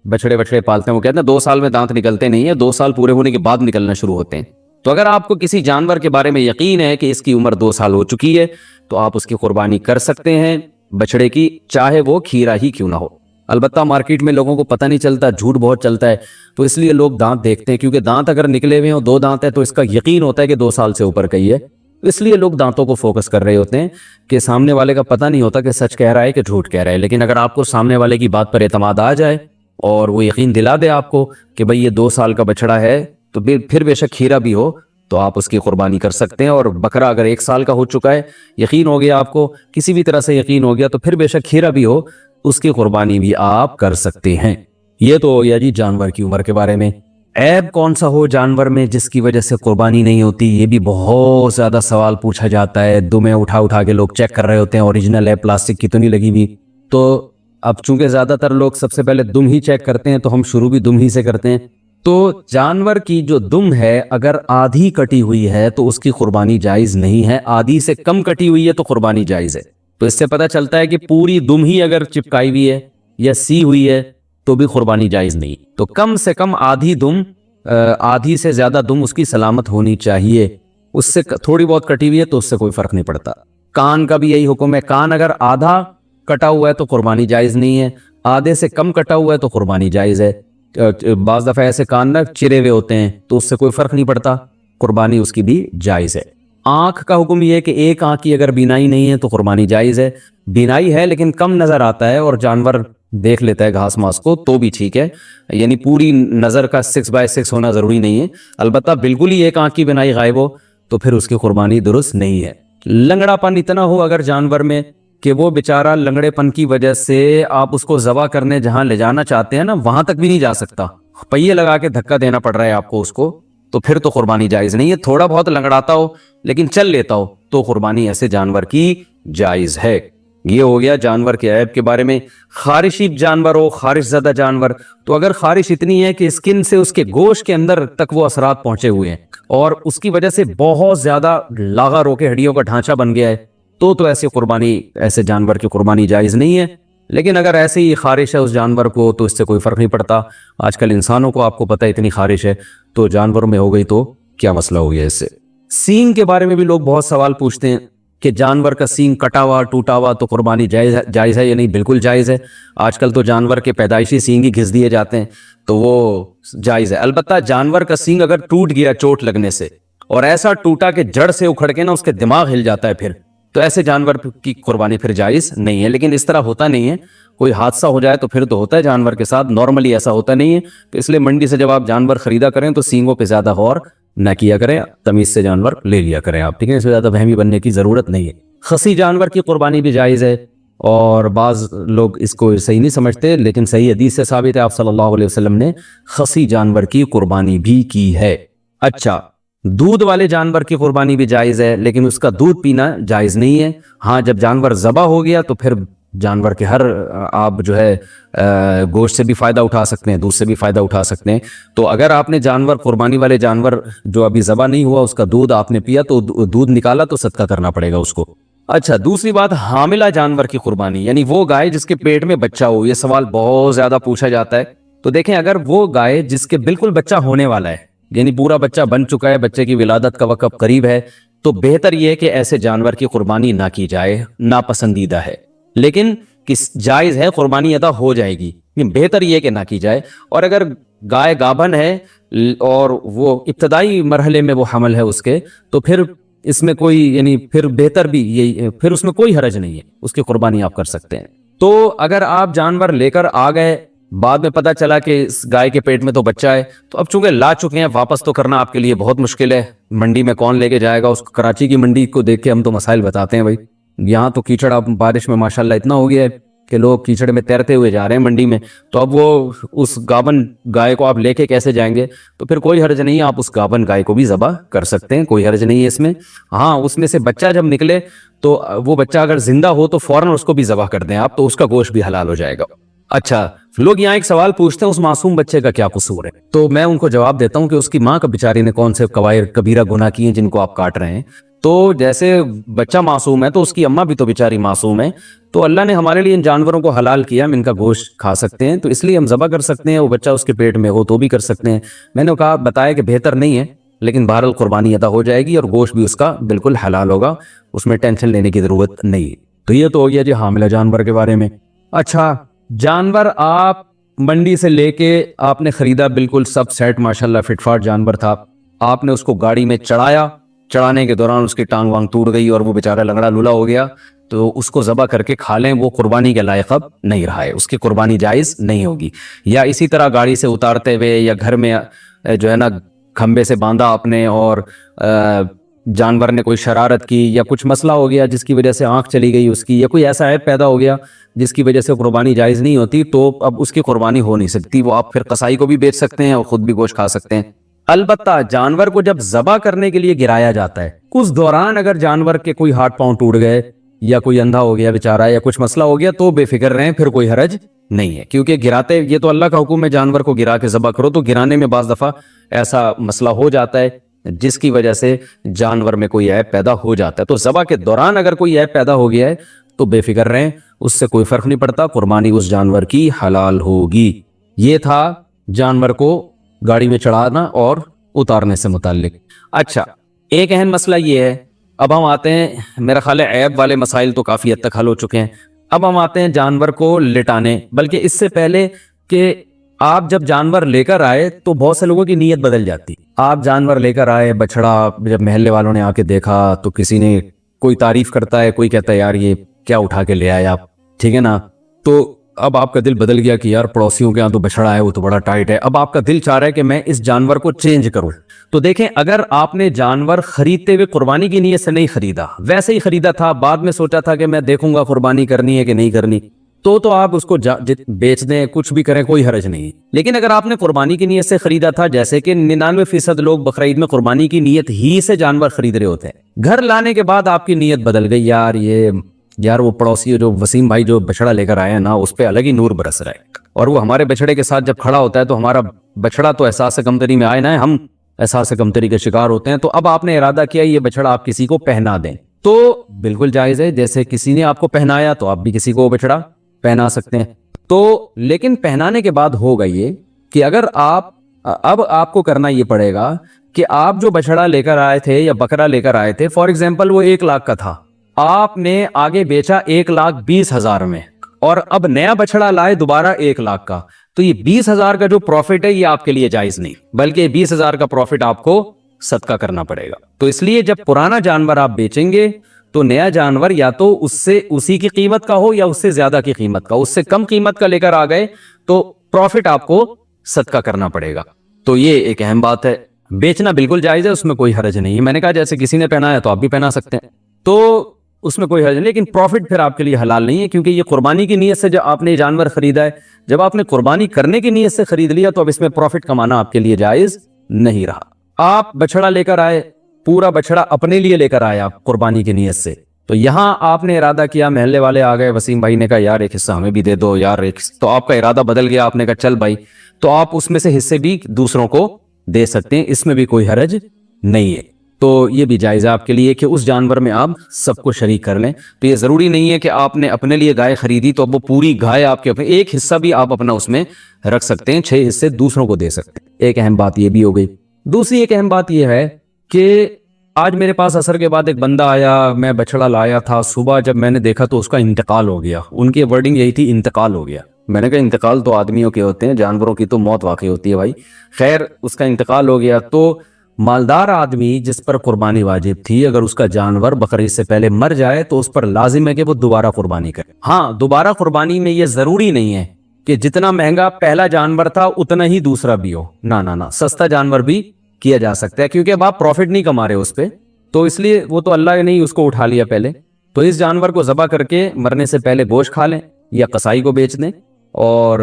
[SPEAKER 1] بچڑے پالتے ہیں وہ کہتے ہیں 2 سال میں دانت نکلتے نہیں ہیں، 2 سال پورے ہونے کے بعد نکلنا شروع ہوتے ہیں۔ تو اگر آپ کو کسی جانور کے بارے میں یقین ہے کہ اس کی عمر 2 سال ہو چکی ہے تو آپ اس کی قربانی کر سکتے ہیں، بچڑے کی، چاہے وہ کھیرا ہی کیوں نہ ہو۔ البتہ مارکیٹ میں لوگوں کو پتہ نہیں چلتا، جھوٹ بہت چلتا ہے، تو اس لیے لوگ دانت دیکھتے ہیں، کیونکہ دانت اگر نکلے ہوئے ہیں اور 2 دانت ہے تو اس کا یقین ہوتا ہے کہ 2 سال سے اوپر کا ہی ہے، اس لیے لوگ دانتوں کو فوکس کر رہے ہوتے ہیں کہ سامنے والے کا پتہ نہیں ہوتا کہ سچ کہہ رہا ہے کہ جھوٹ کہہ رہا ہے۔ لیکن اگر آپ کو سامنے والے کی بات پر اعتماد آ جائے
[SPEAKER 2] اور وہ یقین دلا دے آپ کو کہ بھئی یہ 2 سال کا بچڑا ہے تو پھر بے شک کھیرا بھی ہو تو آپ اس کی قربانی کر سکتے ہیں، اور بکرا اگر 1 سال کا ہو چکا ہے، یقین ہو گیا آپ کو، کسی بھی طرح سے یقین ہو گیا، تو پھر بے شک کھیرا بھی ہو اس کی قربانی بھی آپ کر سکتے ہیں۔ یہ تو ہو گیا جی جانور کی عمر کے بارے میں۔ عیب کون سا ہو جانور میں جس کی وجہ سے قربانی نہیں ہوتی، یہ بھی بہت زیادہ سوال پوچھا جاتا ہے۔ دمیں اٹھا کے لوگ چیک کر رہے ہوتے ہیں اوریجنل ہے، پلاسٹک کی تو نہیں لگی ہوئی۔ تو اب چونکہ زیادہ تر لوگ سب سے پہلے دم ہی چیک کرتے ہیں، تو ہم شروع بھی دم ہی سے کرتے ہیں۔ تو جانور کی جو دم ہے اگر آدھی کٹی ہوئی ہے تو اس کی قربانی جائز نہیں ہے، آدھی سے کم کٹی ہوئی ہے تو قربانی جائز ہے۔ تو اس سے پتہ چلتا ہے کہ پوری دم ہی اگر چپکائی ہوئی ہے یا سی ہوئی ہے تو بھی قربانی جائز نہیں۔ تو کم سے کم آدھی دم، آدھی سے زیادہ دم اس کی سلامت ہونی چاہیے، اس سے تھوڑی بہت کٹی ہوئی ہے تو اس سے کوئی فرق نہیں پڑتا۔ کان کا بھی یہی حکم ہے، کان اگر آدھا کٹا ہوا ہے تو قربانی جائز نہیں ہے، آدھے سے کم کٹا ہوا ہے تو قربانی جائز ہے۔ بعض دفعہ ایسے کان نہ چرے ہوئے ہوتے ہیں تو اس سے کوئی فرق نہیں پڑتا، قربانی اس کی بھی جائز ہے۔ آنکھ کا حکم یہ ہے کہ ایک آنکھ کی اگر بینائی نہیں ہے تو قربانی جائز ہے، بینائی ہے لیکن کم نظر آتا ہے اور جانور دیکھ لیتا ہے گھاس ماس کو تو بھی ٹھیک ہے، یعنی پوری نظر کا 6/6 ہونا ضروری نہیں ہے، البتہ بالکل ہی ایک آنکھ کی بینائی غائب ہو تو پھر اس کی قربانی درست نہیں ہے۔ لنگڑا پن اتنا ہو اگر جانور میں کہ وہ بیچارہ لنگڑے پن کی وجہ سے آپ اس کو ذبح کرنے جہاں لے جانا چاہتے ہیں نا وہاں تک بھی نہیں جا سکتا، پہیے لگا کے دھکا دینا پڑ رہا ہے آپ کو اس کو، تو پھر تو قربانی جائز نہیں ہے۔ تھوڑا بہت لنگڑاتا ہو لیکن چل لیتا ہو تو قربانی ایسے جانور کی جائز ہے۔ یہ ہو گیا جانور کے عیب کے بارے میں۔ خارشی جانور ہو، خارش زدہ جانور، تو اگر خارش اتنی ہے کہ اسکن سے اس کے گوشت کے اندر تک وہ اثرات پہنچے ہوئے ہیں اور اس کی وجہ سے بہت زیادہ لاغا رو کے ہڈیوں کا ڈھانچہ بن گیا ہے تو ایسی قربانی، ایسے جانور کی قربانی جائز نہیں ہے۔ لیکن اگر ایسے ہی خارش ہے اس جانور کو تو اس سے کوئی فرق نہیں پڑتا۔ آج کل انسانوں کو آپ کو پتہ ہے اتنی خارش ہے تو جانوروں میں ہو گئی تو کیا مسئلہ ہو گیا اس سے۔ سینگ کے بارے میں بھی لوگ بہت سوال پوچھتے ہیں کہ جانور کا سینگ کٹا ہوا ٹوٹا ہوا تو قربانی جائز ہے یا نہیں؟ بالکل جائز ہے۔ آج کل تو جانور کے پیدائشی سینگ ہی گھس دیے جاتے ہیں تو وہ جائز ہے۔ البتہ جانور کا سینگ اگر ٹوٹ گیا چوٹ لگنے سے اور ایسا ٹوٹا کہ جڑ سے اکھڑ کے نا اس کے دماغ ہل جاتا ہے پھر تو ایسے جانور کی قربانی پھر جائز نہیں ہے۔ لیکن اس طرح ہوتا نہیں ہے، کوئی حادثہ ہو جائے تو پھر تو ہوتا ہے جانور کے ساتھ، نارملی ایسا ہوتا نہیں ہے۔ تو اس لیے منڈی سے جب آپ جانور خریدا کریں تو سینگوں پہ زیادہ غور نہ کیا کریں، تمیز سے جانور لے لیا کریں آپ، ٹھیک ہے؟ اس میں زیادہ وہمی بننے کی ضرورت نہیں ہے۔ خصی جانور کی قربانی بھی جائز ہے اور بعض لوگ اس کو صحیح نہیں سمجھتے، لیکن صحیح حدیث سے ثابت ہے آپ صلی اللہ علیہ وسلم نے خصی جانور کی قربانی بھی کی ہے۔ اچھا، دودھ والے جانور کی قربانی بھی جائز ہے لیکن اس کا دودھ پینا جائز نہیں ہے۔ ہاں، جب جانور ذبح ہو گیا تو پھر جانور کے ہر آپ جو ہے گوشت سے بھی فائدہ اٹھا سکتے ہیں، دودھ سے بھی فائدہ اٹھا سکتے ہیں۔ تو اگر آپ نے جانور، قربانی والے جانور جو ابھی ذبح نہیں ہوا، اس کا دودھ آپ نے پیا تو دودھ نکالا تو صدقہ کرنا پڑے گا اس کو۔ اچھا، دوسری بات، حاملہ جانور کی قربانی، یعنی وہ گائے جس کے پیٹ میں بچہ ہو۔ یہ سوال بہت زیادہ پوچھا جاتا ہے۔ تو دیکھیں، اگر وہ گائے جس کے بالکل بچہ ہونے والا ہے، یعنی پورا بچہ بن چکا ہے، بچے کی ولادت کا وقت قریب ہے، تو بہتر یہ ہے کہ ایسے جانور کی قربانی نہ کی جائے، ناپسندیدہ ہے۔ لیکن جائز ہے، قربانی ادا ہو جائے گی، بہتر یہ ہے کہ نہ کی جائے۔ اور اگر گائے گابن ہے اور وہ ابتدائی مرحلے میں وہ حمل ہے اس کے، تو پھر اس میں کوئی، یعنی پھر بہتر بھی یہی، پھر اس میں کوئی حرج نہیں ہے، اس کی قربانی آپ کر سکتے ہیں۔ تو اگر آپ جانور لے کر آ گئے، بعد میں پتہ چلا کہ اس گائے کے پیٹ میں تو بچہ ہے، تو اب چونکہ لا چکے ہیں، واپس تو کرنا آپ کے لیے بہت مشکل ہے۔ منڈی میں کون لے کے جائے گا اس کو؟ کراچی کی منڈی کو دیکھ کے ہم تو مسائل بتاتے ہیں بھائی، یہاں تو کیچڑ اب بارش میں ماشاءاللہ اتنا ہو گیا ہے کہ لوگ کیچڑ میں تیرتے ہوئے جا رہے ہیں منڈی میں، تو اب وہ اس گابن گائے کو آپ لے کے کیسے جائیں گے؟ تو پھر کوئی حرج نہیں ہے، آپ اس گابن گائے کو بھی ذبح کر سکتے ہیں، کوئی حرج نہیں ہے اس میں۔ ہاں، اس میں سے بچہ جب نکلے تو وہ بچہ اگر زندہ ہو تو فوراً اس کو بھی ذبح کر دیں آپ، تو اس کا گوشت بھی حلال ہو جائے گا۔ اچھا، لوگ یہاں ایک سوال پوچھتے ہیں، اس معصوم بچے کا کیا قصور ہے؟ تو میں ان کو جواب دیتا ہوں کہ اس کی ماں کا بیچاری نے کون سے کبیرہ گناہ کیے ہیں جن کو آپ کاٹ رہے ہیں؟ تو جیسے بچہ معصوم ہے تو اس کی اماں بھی تو بیچاری معصوم ہے، تو اللہ نے ہمارے لیے ان جانوروں کو حلال کیا، ہم ان کا گوشت کھا سکتے ہیں، تو اس لیے ہم ذبح کر سکتے ہیں، وہ بچہ اس کے پیٹ میں ہو تو بھی کر سکتے ہیں۔ میں نے کہا، بتایا کہ بہتر نہیں ہے، لیکن بہرحال قربانی ادا ہو جائے گی اور گوشت بھی اس کا بالکل حلال ہوگا، اس میں ٹینشن لینے کی ضرورت نہیں ہے۔ تو یہ تو ہو گیا جی حاملہ جانور کے بارے میں۔ اچھا، جانور آپ منڈی سے لے کے آپ نے خریدا، بالکل سب سیٹ ماشاءاللہ فٹ فاٹ جانور تھا، آپ نے اس کو گاڑی میں چڑھایا، چڑھانے کے دوران اس کی ٹانگ وانگ ٹوٹ گئی اور وہ بیچارہ لنگڑا لولا ہو گیا، تو اس کو ذبح کر کے کھا لیں، وہ قربانی کے لائق اب نہیں رہا ہے، اس کی قربانی جائز نہیں ہوگی۔ یا اسی طرح گاڑی سے اتارتے ہوئے یا گھر میں جو ہے نا کھمبے سے باندھا اپنے اور جانور نے کوئی شرارت کی یا کچھ مسئلہ ہو گیا جس کی وجہ سے آنکھ چلی گئی اس کی، یا کوئی ایسا عیب پیدا ہو گیا جس کی وجہ سے قربانی جائز نہیں ہوتی، تو اب اس کی قربانی ہو نہیں سکتی، وہ آپ پھر قصائی کو بھی بیچ سکتے ہیں اور خود بھی گوشت کھا سکتے ہیں۔ البتہ جانور کو جب ذبح کرنے کے لیے گرایا جاتا ہے، اس دوران اگر جانور کے کوئی ہاتھ پاؤں ٹوٹ گئے یا کوئی اندھا ہو گیا بیچارہ یا کچھ مسئلہ ہو گیا تو بے فکر رہیں، پھر کوئی حرج نہیں ہے، کیونکہ گراتے یہ تو اللہ کا حکم ہے جانور کو گرا کے ذبح کرو، تو گرانے میں بعض دفعہ ایسا مسئلہ ہو جاتا ہے جس کی وجہ سے جانور میں کوئی عیب پیدا ہو جاتا ہے، تو ذبح کے دوران اگر کوئی عیب پیدا ہو گیا ہے تو بے فکر رہیں، اس سے کوئی فرق نہیں پڑتا، قربانی اس جانور کی حلال ہوگی۔ یہ تھا جانور کو گاڑی میں چڑھانا اور اتارنے سے متعلق۔ اچھا، ایک اہم مسئلہ یہ ہے، اب ہم آتے ہیں، میرا خیال ہے عیب والے مسائل تو کافی حد تک حل ہو چکے ہیں، اب ہم آتے ہیں جانور کو لٹانے، بلکہ اس سے پہلے کہ آپ جب جانور لے کر آئے تو بہت سے لوگوں کی نیت بدل جاتی۔ آپ جانور لے کر آئے، بچڑا، جب محلے والوں نے آ کے دیکھا تو کسی نے کوئی تعریف کرتا ہے، کوئی کہتا ہے یار یہ کیا اٹھا کے لے آئے آپ، ٹھیک ہے نا، تو اب آپ کا دل بدل گیا کہ یار پڑوسیوں کے یہاں تو بچڑا ہے وہ تو بڑا ٹائٹ ہے، اب آپ کا دل چاہ رہا ہے کہ میں اس جانور کو چینج کروں۔ تو دیکھیں، اگر آپ نے جانور خریدتے ہوئے قربانی کی نیت سے نہیں خریدا، ویسے ہی خریدا تھا، بعد میں سوچا تھا کہ میں دیکھوں گا قربانی کرنی ہے کہ نہیں کرنی، تو آپ اس کو بیچ دیں، کچھ بھی کریں، کوئی حرج نہیں۔ لیکن اگر آپ نے قربانی کی نیت سے خریدا تھا، جیسے کہ 99% لوگ بقرعید میں قربانی کی نیت ہی سے جانور خرید رہے ہوتے ہیں، گھر لانے کے بعد آپ کی نیت بدل گئی، یار وہ پڑوسی جو وسیم بھائی جو بچڑا لے کر آئے ہیں نا، اس پہ الگ ہی نور برس رہا ہے، اور وہ ہمارے بچڑے کے ساتھ جب کھڑا ہوتا ہے تو ہمارا بچڑا تو احساس کمتری میں آئے نا، ہم احساس کمتری کے شکار ہوتے ہیں، تو اب آپ نے ارادہ کیا یہ بچڑا آپ کسی کو پہنا دیں، تو بالکل جائز ہے، جیسے کسی نے آپ کو پہنایا تو آپ بھی کسی کو بچڑا پہنا سکتے ہیں۔ تو لیکن پہنانے کے بعد ہوگا یہ کہ اگر اب آپ کو کرنا یہ پڑے گا کہ آپ جو بچڑا لے کر آئے تھے یا بکرا لے کر آئے تھے، فار ایگزامپل وہ 1 لاکھ کا تھا، آپ نے آگے بیچا 1,20,000 میں، اور اب نیا بچڑا لائے دوبارہ 1 لاکھ کا، تو یہ 20,000 کا جو پروفٹ ہے یہ آپ کے لیے جائز نہیں، بلکہ 20,000 کا پروفٹ آپ کو صدقہ کرنا پڑے گا۔ تو اس لیے جب پرانا جانور آپ بیچیں گے تو نیا جانور یا تو اسی کی قیمت کا ہو یا اس سے زیادہ کی قیمت کا، اس سے کم قیمت کا لے کر آ گئے تو پروفٹ آپ کو صدقہ کرنا پڑے گا۔ تو یہ ایک اہم بات ہے، بیچنا بالکل جائز ہے، اس میں کوئی حرج نہیں ہے، میں نے کہا جیسے کسی نے پہنایا تو آپ بھی پہنا سکتے ہیں، تو اس میں کوئی حرج نہیں، لیکن پروفٹ پھر آپ کے لیے حلال نہیں ہے، کیونکہ یہ قربانی کی نیت سے جب آپ نے جانور خریدا ہے، جب آپ نے قربانی کرنے کی نیت سے خرید لیا تو اب اس میں پروفٹ کمانا آپ کے لیے جائز نہیں رہا۔ آپ بچڑا لے کر آئے، پورا بچڑا اپنے لیے لے کر آئے آپ قربانی کی نیت سے، تو یہاں آپ نے ارادہ کیا، محلے والے آ گئے، وسیم بھائی نے کہا یار ایک حصہ ہمیں بھی دے دو یار، تو آپ کا ارادہ بدل گیا، آپ نے کہا چل بھائی، تو آپ اس میں سے حصے بھی دوسروں کو دے سکتے ہیں، اس میں بھی کوئی حرج نہیں ہے۔ تو یہ بھی جائز ہے آپ کے لیے کہ اس جانور میں آپ سب کو شریک کر لیں، تو یہ ضروری نہیں ہے کہ آپ نے اپنے لیے گائے خریدی تو اب وہ پوری گائے آپ کے اپنے، ایک حصہ بھی آپ اپنا اس میں رکھ سکتے ہیں، 6 حصے دوسروں کو دے سکتے ہیں۔ ایک اہم بات یہ بھی ہو گئی۔ دوسری ایک اہم بات یہ ہے کہ آج میرے پاس عصر کے بعد ایک بندہ آیا، میں بچڑا لایا تھا، صبح جب میں نے دیکھا تو اس کا انتقال ہو گیا، ان کی ورڈنگ یہی تھی انتقال ہو گیا، میں نے کہا انتقال تو آدمیوں کے ہوتے ہیں، جانوروں کی تو موت واقع ہوتی ہے بھائی، خیر اس کا انتقال ہو گیا، تو مالدار آدمی جس پر قربانی واجب تھی، اگر اس کا جانور بقرعید سے پہلے مر جائے تو اس پر لازم ہے کہ وہ دوبارہ قربانی کرے۔ ہاں، دوبارہ قربانی میں یہ ضروری نہیں ہے کہ جتنا مہنگا پہلا جانور تھا اتنا ہی دوسرا بھی ہو، نہ، سستا جانور بھی کیا جا سکتا ہے، کیونکہ اب آپ پروفٹ نہیں کما رہے اس پہ، تو اس لیے وہ تو اللہ نے ہی اس کو اٹھا لیا پہلے، تو اس جانور کو ذبح کر کے مرنے سے پہلے گوشت کھا لیں یا قصائی کو بیچ دیں، اور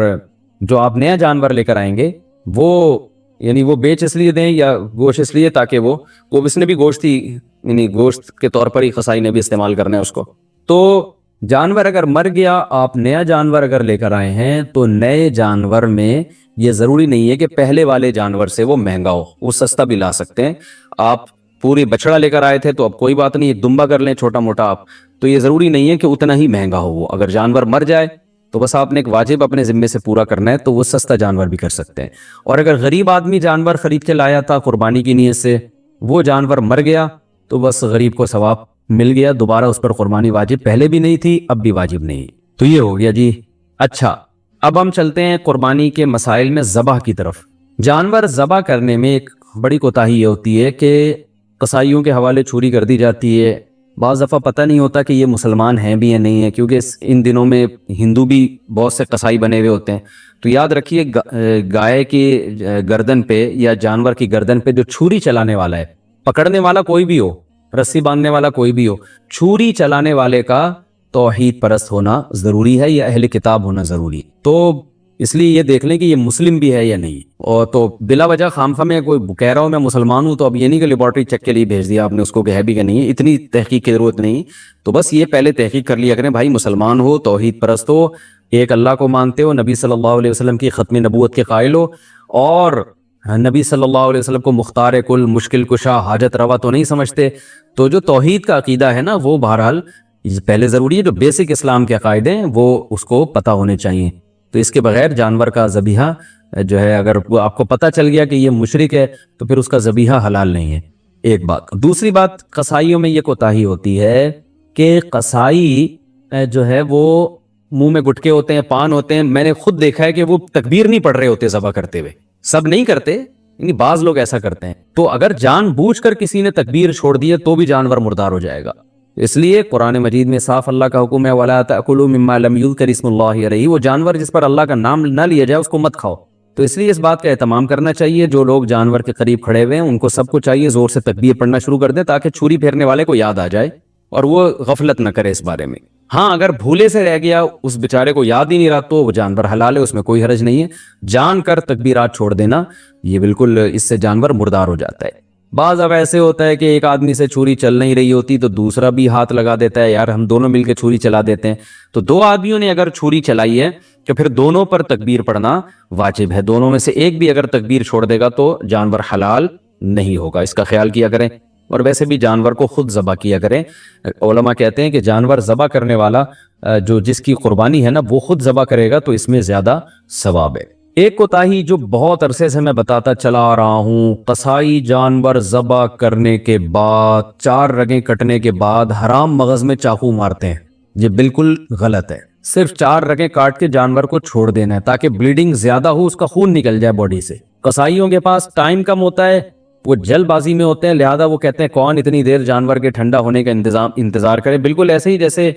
[SPEAKER 2] جو آپ نیا جانور لے کر آئیں گے وہ بیچ اس لیے دیں یا گوشت اس لیے تاکہ وہ اس نے بھی گوشت ہی، یعنی گوشت کے طور پر ہی قصائی نے بھی استعمال کرنا ہے اس کو۔ تو جانور اگر مر گیا، آپ نیا جانور اگر لے کر آئے ہیں تو نئے جانور میں یہ ضروری نہیں ہے کہ پہلے والے جانور سے وہ مہنگا ہو، وہ سستا بھی لا سکتے ہیں۔ آپ پوری بچڑا لے کر آئے تھے تو اب کوئی بات نہیں، ایک دمبا کر لیں چھوٹا موٹا آپ، تو یہ ضروری نہیں ہے کہ اتنا ہی مہنگا ہو وہ، اگر جانور مر جائے تو بس آپ نے ایک واجب اپنے ذمے سے پورا کرنا ہے، تو وہ سستا جانور بھی کر سکتے ہیں۔ اور اگر غریب آدمی جانور خرید کے لایا تھا قربانی کی نیت سے، وہ جانور مر گیا تو بس غریب کو ثواب مل گیا، دوبارہ اس پر قربانی واجب پہلے بھی نہیں تھی، اب بھی واجب نہیں، تو یہ ہو گیا جی۔ اچھا، اب ہم چلتے ہیں قربانی کے مسائل میں ذبح کی طرف۔ جانور ذبح کرنے میں ایک بڑی کوتاہی یہ ہوتی ہے کہ قصائیوں کے حوالے چھری کر دی جاتی ہے، بعض دفعہ پتہ نہیں ہوتا کہ یہ مسلمان ہیں بھی یا نہیں ہیں، کیونکہ ان دنوں میں ہندو بھی بہت سے قصائی بنے ہوئے ہوتے ہیں. تو یاد رکھیے گائے کی گردن پہ یا جانور کی گردن پہ جو چھری چلانے والا ہے، پکڑنے والا کوئی بھی ہو، رسی باندھنے والا کوئی بھی ہو، چھری چلانے والے کا توحید پرست ہونا ضروری ہے یا اہل کتاب ہونا ضروری ہے. تو اس لیے یہ دیکھ لیں کہ یہ مسلم بھی ہے یا نہیں. اور تو بلا وجہ خامخواہ میں کوئی کہہ رہا ہوں میں مسلمان ہوں، تو اب یہ نہیں کہ لیبارٹری چیک کے لیے بھیج دیا آپ نے اس کو کہ ہے بھی کہ نہیں ہے، اتنی تحقیق کی ضرورت نہیں. تو بس یہ پہلے تحقیق کر لیا کریں بھائی، مسلمان ہو، توحید پرست ہو، ایک اللہ کو مانتے ہو، نبی صلی اللہ علیہ وسلم کی ختم نبوت کے قائل ہو، اور نبی صلی اللہ علیہ وسلم کو مختار کل، مشکل کشا، حاجت روا تو نہیں سمجھتے. تو جو توحید کا عقیدہ ہے نا، وہ بہرحال پہلے ضروری ہے. جو بیسک اسلام کے عقائد ہیں وہ اس کو پتہ ہونے چاہیے. تو اس کے بغیر جانور کا ذبیحہ جو ہے، اگر وہ آپ کو پتہ چل گیا کہ یہ مشرک ہے تو پھر اس کا ذبیحہ حلال نہیں ہے. ایک بات. دوسری بات، قصائیوں میں یہ کوتاہی ہوتی ہے کہ قصائی جو ہے وہ منہ میں گٹکے ہوتے ہیں، پان ہوتے ہیں. میں نے خود دیکھا ہے کہ وہ تکبیر نہیں پڑھ رہے ہوتے ذبح کرتے ہوئے. سب نہیں کرتے، یعنی بعض لوگ ایسا کرتے ہیں. تو اگر جان بوجھ کر کسی نے تکبیر چھوڑ دی ہے تو بھی جانور مردار ہو جائے گا. اس لیے قرآن مجید میں صاف اللہ کا حکم ہے وَلَا تَأْكُلُوا مِمَّا لَمْ يُذْكَرِ اسْمُ اللَّهِ عَلَيْهِ. وہ جانور جس پر اللہ کا نام نہ لیا جائے اس کو مت کھاؤ. تو اس لیے اس بات کا اہتمام کرنا چاہیے. جو لوگ جانور کے قریب کھڑے ہوئے ہیں ان کو سب کو چاہیے زور سے تکبیر پڑھنا شروع کر دیں تاکہ چھری پھیرنے والے کو یاد آ جائے اور وہ غفلت نہ کرے اس بارے میں. ہاں اگر بھولے سے رہ گیا، اس بیچارے کو یاد ہی نہیں رہا، تو وہ جانور حلال ہے، اس میں کوئی حرج نہیں ہے. جان کر تکبیرات چھوڑ دینا یہ بالکل، اس سے جانور مردار ہو جاتا ہے. بعض اب ایسے ہوتا ہے کہ ایک آدمی سے چھری چل نہیں رہی ہوتی تو دوسرا بھی ہاتھ لگا دیتا ہے، یار ہم دونوں مل کے چھری چلا دیتے ہیں. تو دو آدمیوں نے اگر چھری چلائی ہے تو پھر دونوں پر تکبیر پڑھنا واجب ہے. دونوں میں سے ایک بھی اگر تکبیر چھوڑ دے گا تو جانور حلال نہیں ہوگا. اس کا خیال کیا کریں. اور ویسے بھی جانور کو خود ذبح کیا کریں. علماء کہتے ہیں کہ جانور ذبح کرنے والا جو جس کی قربانی ہے نا، وہ خود ذبح کرے گا تو اس میں زیادہ ثواب ہے. ایک کوتاہی جو بہت عرصے سے میں بتاتا چلا آ رہا ہوں، قصائی جانور ذبح کرنے کے بعد 4 رگیں کٹنے کے بعد حرام مغز میں چاقو مارتے ہیں. یہ بالکل غلط ہے. صرف 4 رگیں کاٹ کے جانور کو چھوڑ دینا ہے تاکہ بلیڈنگ زیادہ ہو، اس کا خون نکل جائے باڈی سے. قصائیوں کے پاس ٹائم کم ہوتا ہے، وہ جلد بازی میں ہوتے ہیں، لہذا وہ کہتے ہیں کون اتنی دیر جانور کے ٹھنڈا ہونے کا انتظار کرے. بالکل ایسے ہی جیسے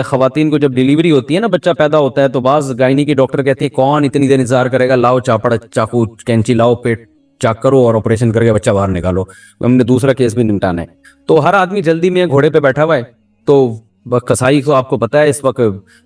[SPEAKER 2] خواتین کو جب ڈیلیوری ہوتی ہے نا، بچہ پیدا ہوتا ہے، تو بعض گائنی کی ڈاکٹر کہتے ہیں کون اتنی دیر انتظار کرے گا، لاؤ چاپڑ، چاقو، کینچی لاؤ، پیٹ چاک کرو اور آپریشن کر کے بچہ باہر نکالو. ہم نے دوسرا کیس بھی نمٹانا ہے. تو ہر آدمی جلدی میں گھوڑے پہ بیٹھا ہوا ہے. تو قصائی کو آپ کو پتا ہے اس وقت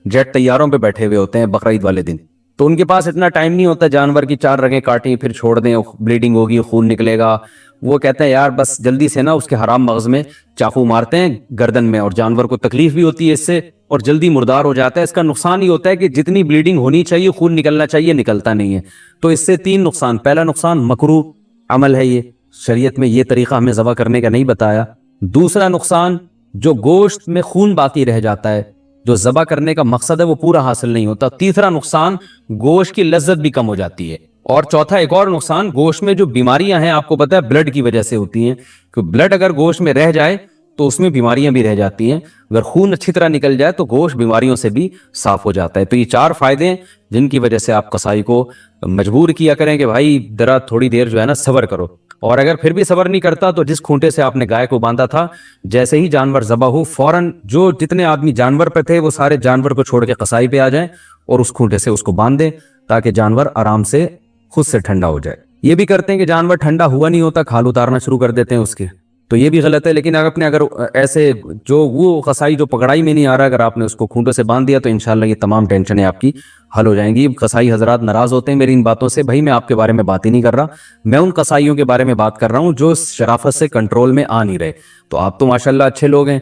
[SPEAKER 2] جیٹ طیاروں پہ بیٹھے ہوئے ہوتے ہیں بقرعید والے دن. تو ان کے پاس اتنا ٹائم نہیں ہوتا جانور کی 4 رگیں کاٹیں پھر چھوڑ دیں، بلیڈنگ ہوگی، خون نکلے گا. وہ کہتے ہیں یار بس جلدی سے نا اس کے حرام مغز میں چاقو مارتے ہیں گردن میں، اور جانور کو تکلیف بھی ہوتی ہے اس سے اور جلدی مردار ہو جاتا ہے. اس کا نقصان یہ ہوتا ہے کہ جتنی بلیڈنگ ہونی چاہیے، خون نکلنا چاہیے، نکلتا نہیں ہے. تو اس سے 3 نقصان. پہلا نقصان مکروہ عمل ہے، یہ شریعت میں یہ طریقہ ہمیں ذبح کرنے کا نہیں بتایا. دوسرا نقصان، جو گوشت میں خون باقی رہ جاتا ہے، جو ذبح کرنے کا مقصد ہے وہ پورا حاصل نہیں ہوتا. تیسرا نقصان، گوشت کی لذت بھی کم ہو جاتی ہے. اور چوتھا ایک اور نقصان، گوشت میں جو بیماریاں ہیں آپ کو پتہ ہے بلڈ کی وجہ سے ہوتی ہیں، کہ بلڈ اگر گوشت میں رہ جائے تو اس میں بیماریاں بھی رہ جاتی ہیں. اگر خون اچھی طرح نکل جائے تو گوشت بیماریوں سے بھی صاف ہو جاتا ہے. تو یہ 4 فائدے ہیں جن کی وجہ سے آپ قصائی کو مجبور کیا کریں کہ بھائی ذرا تھوڑی دیر جو ہے نا صبر کرو. اور اگر پھر بھی صبر نہیں کرتا تو جس کھونٹے سے آپ نے گائے کو باندھا تھا، جیسے ہی جانور ذبح ہو فوراً جو جتنے آدمی جانور پہ تھے وہ سارے جانور کو چھوڑ کے قصائی پہ آ جائیں اور اس کھونٹے سے اس کو باندھ دیں تاکہ جانور آرام سے خود سے ٹھنڈا ہو جائے. یہ بھی کرتے ہیں کہ جانور ٹھنڈا ہوا نہیں ہوتا کھال اتارنا شروع کر دیتے ہیں اس کے، تو یہ بھی غلط ہے. لیکن اگر ایسے جو وہ قصائی جو پکڑائی میں نہیں آ رہا، اگر آپ نے اس کو کھونٹوں سے باندھ دیا تو انشاءاللہ یہ تمام ٹینشنیں آپ کی حل ہو جائیں گی. قصائی حضرات ناراض ہوتے ہیں میری ان باتوں سے. بھائی میں آپ کے بارے میں بات ہی نہیں کر رہا، میں ان قصائیوں کے بارے میں بات کر رہا ہوں جو شرافت سے کنٹرول میں آ نہیں رہے. تو آپ تو ماشاءاللہ اچھے لوگ ہیں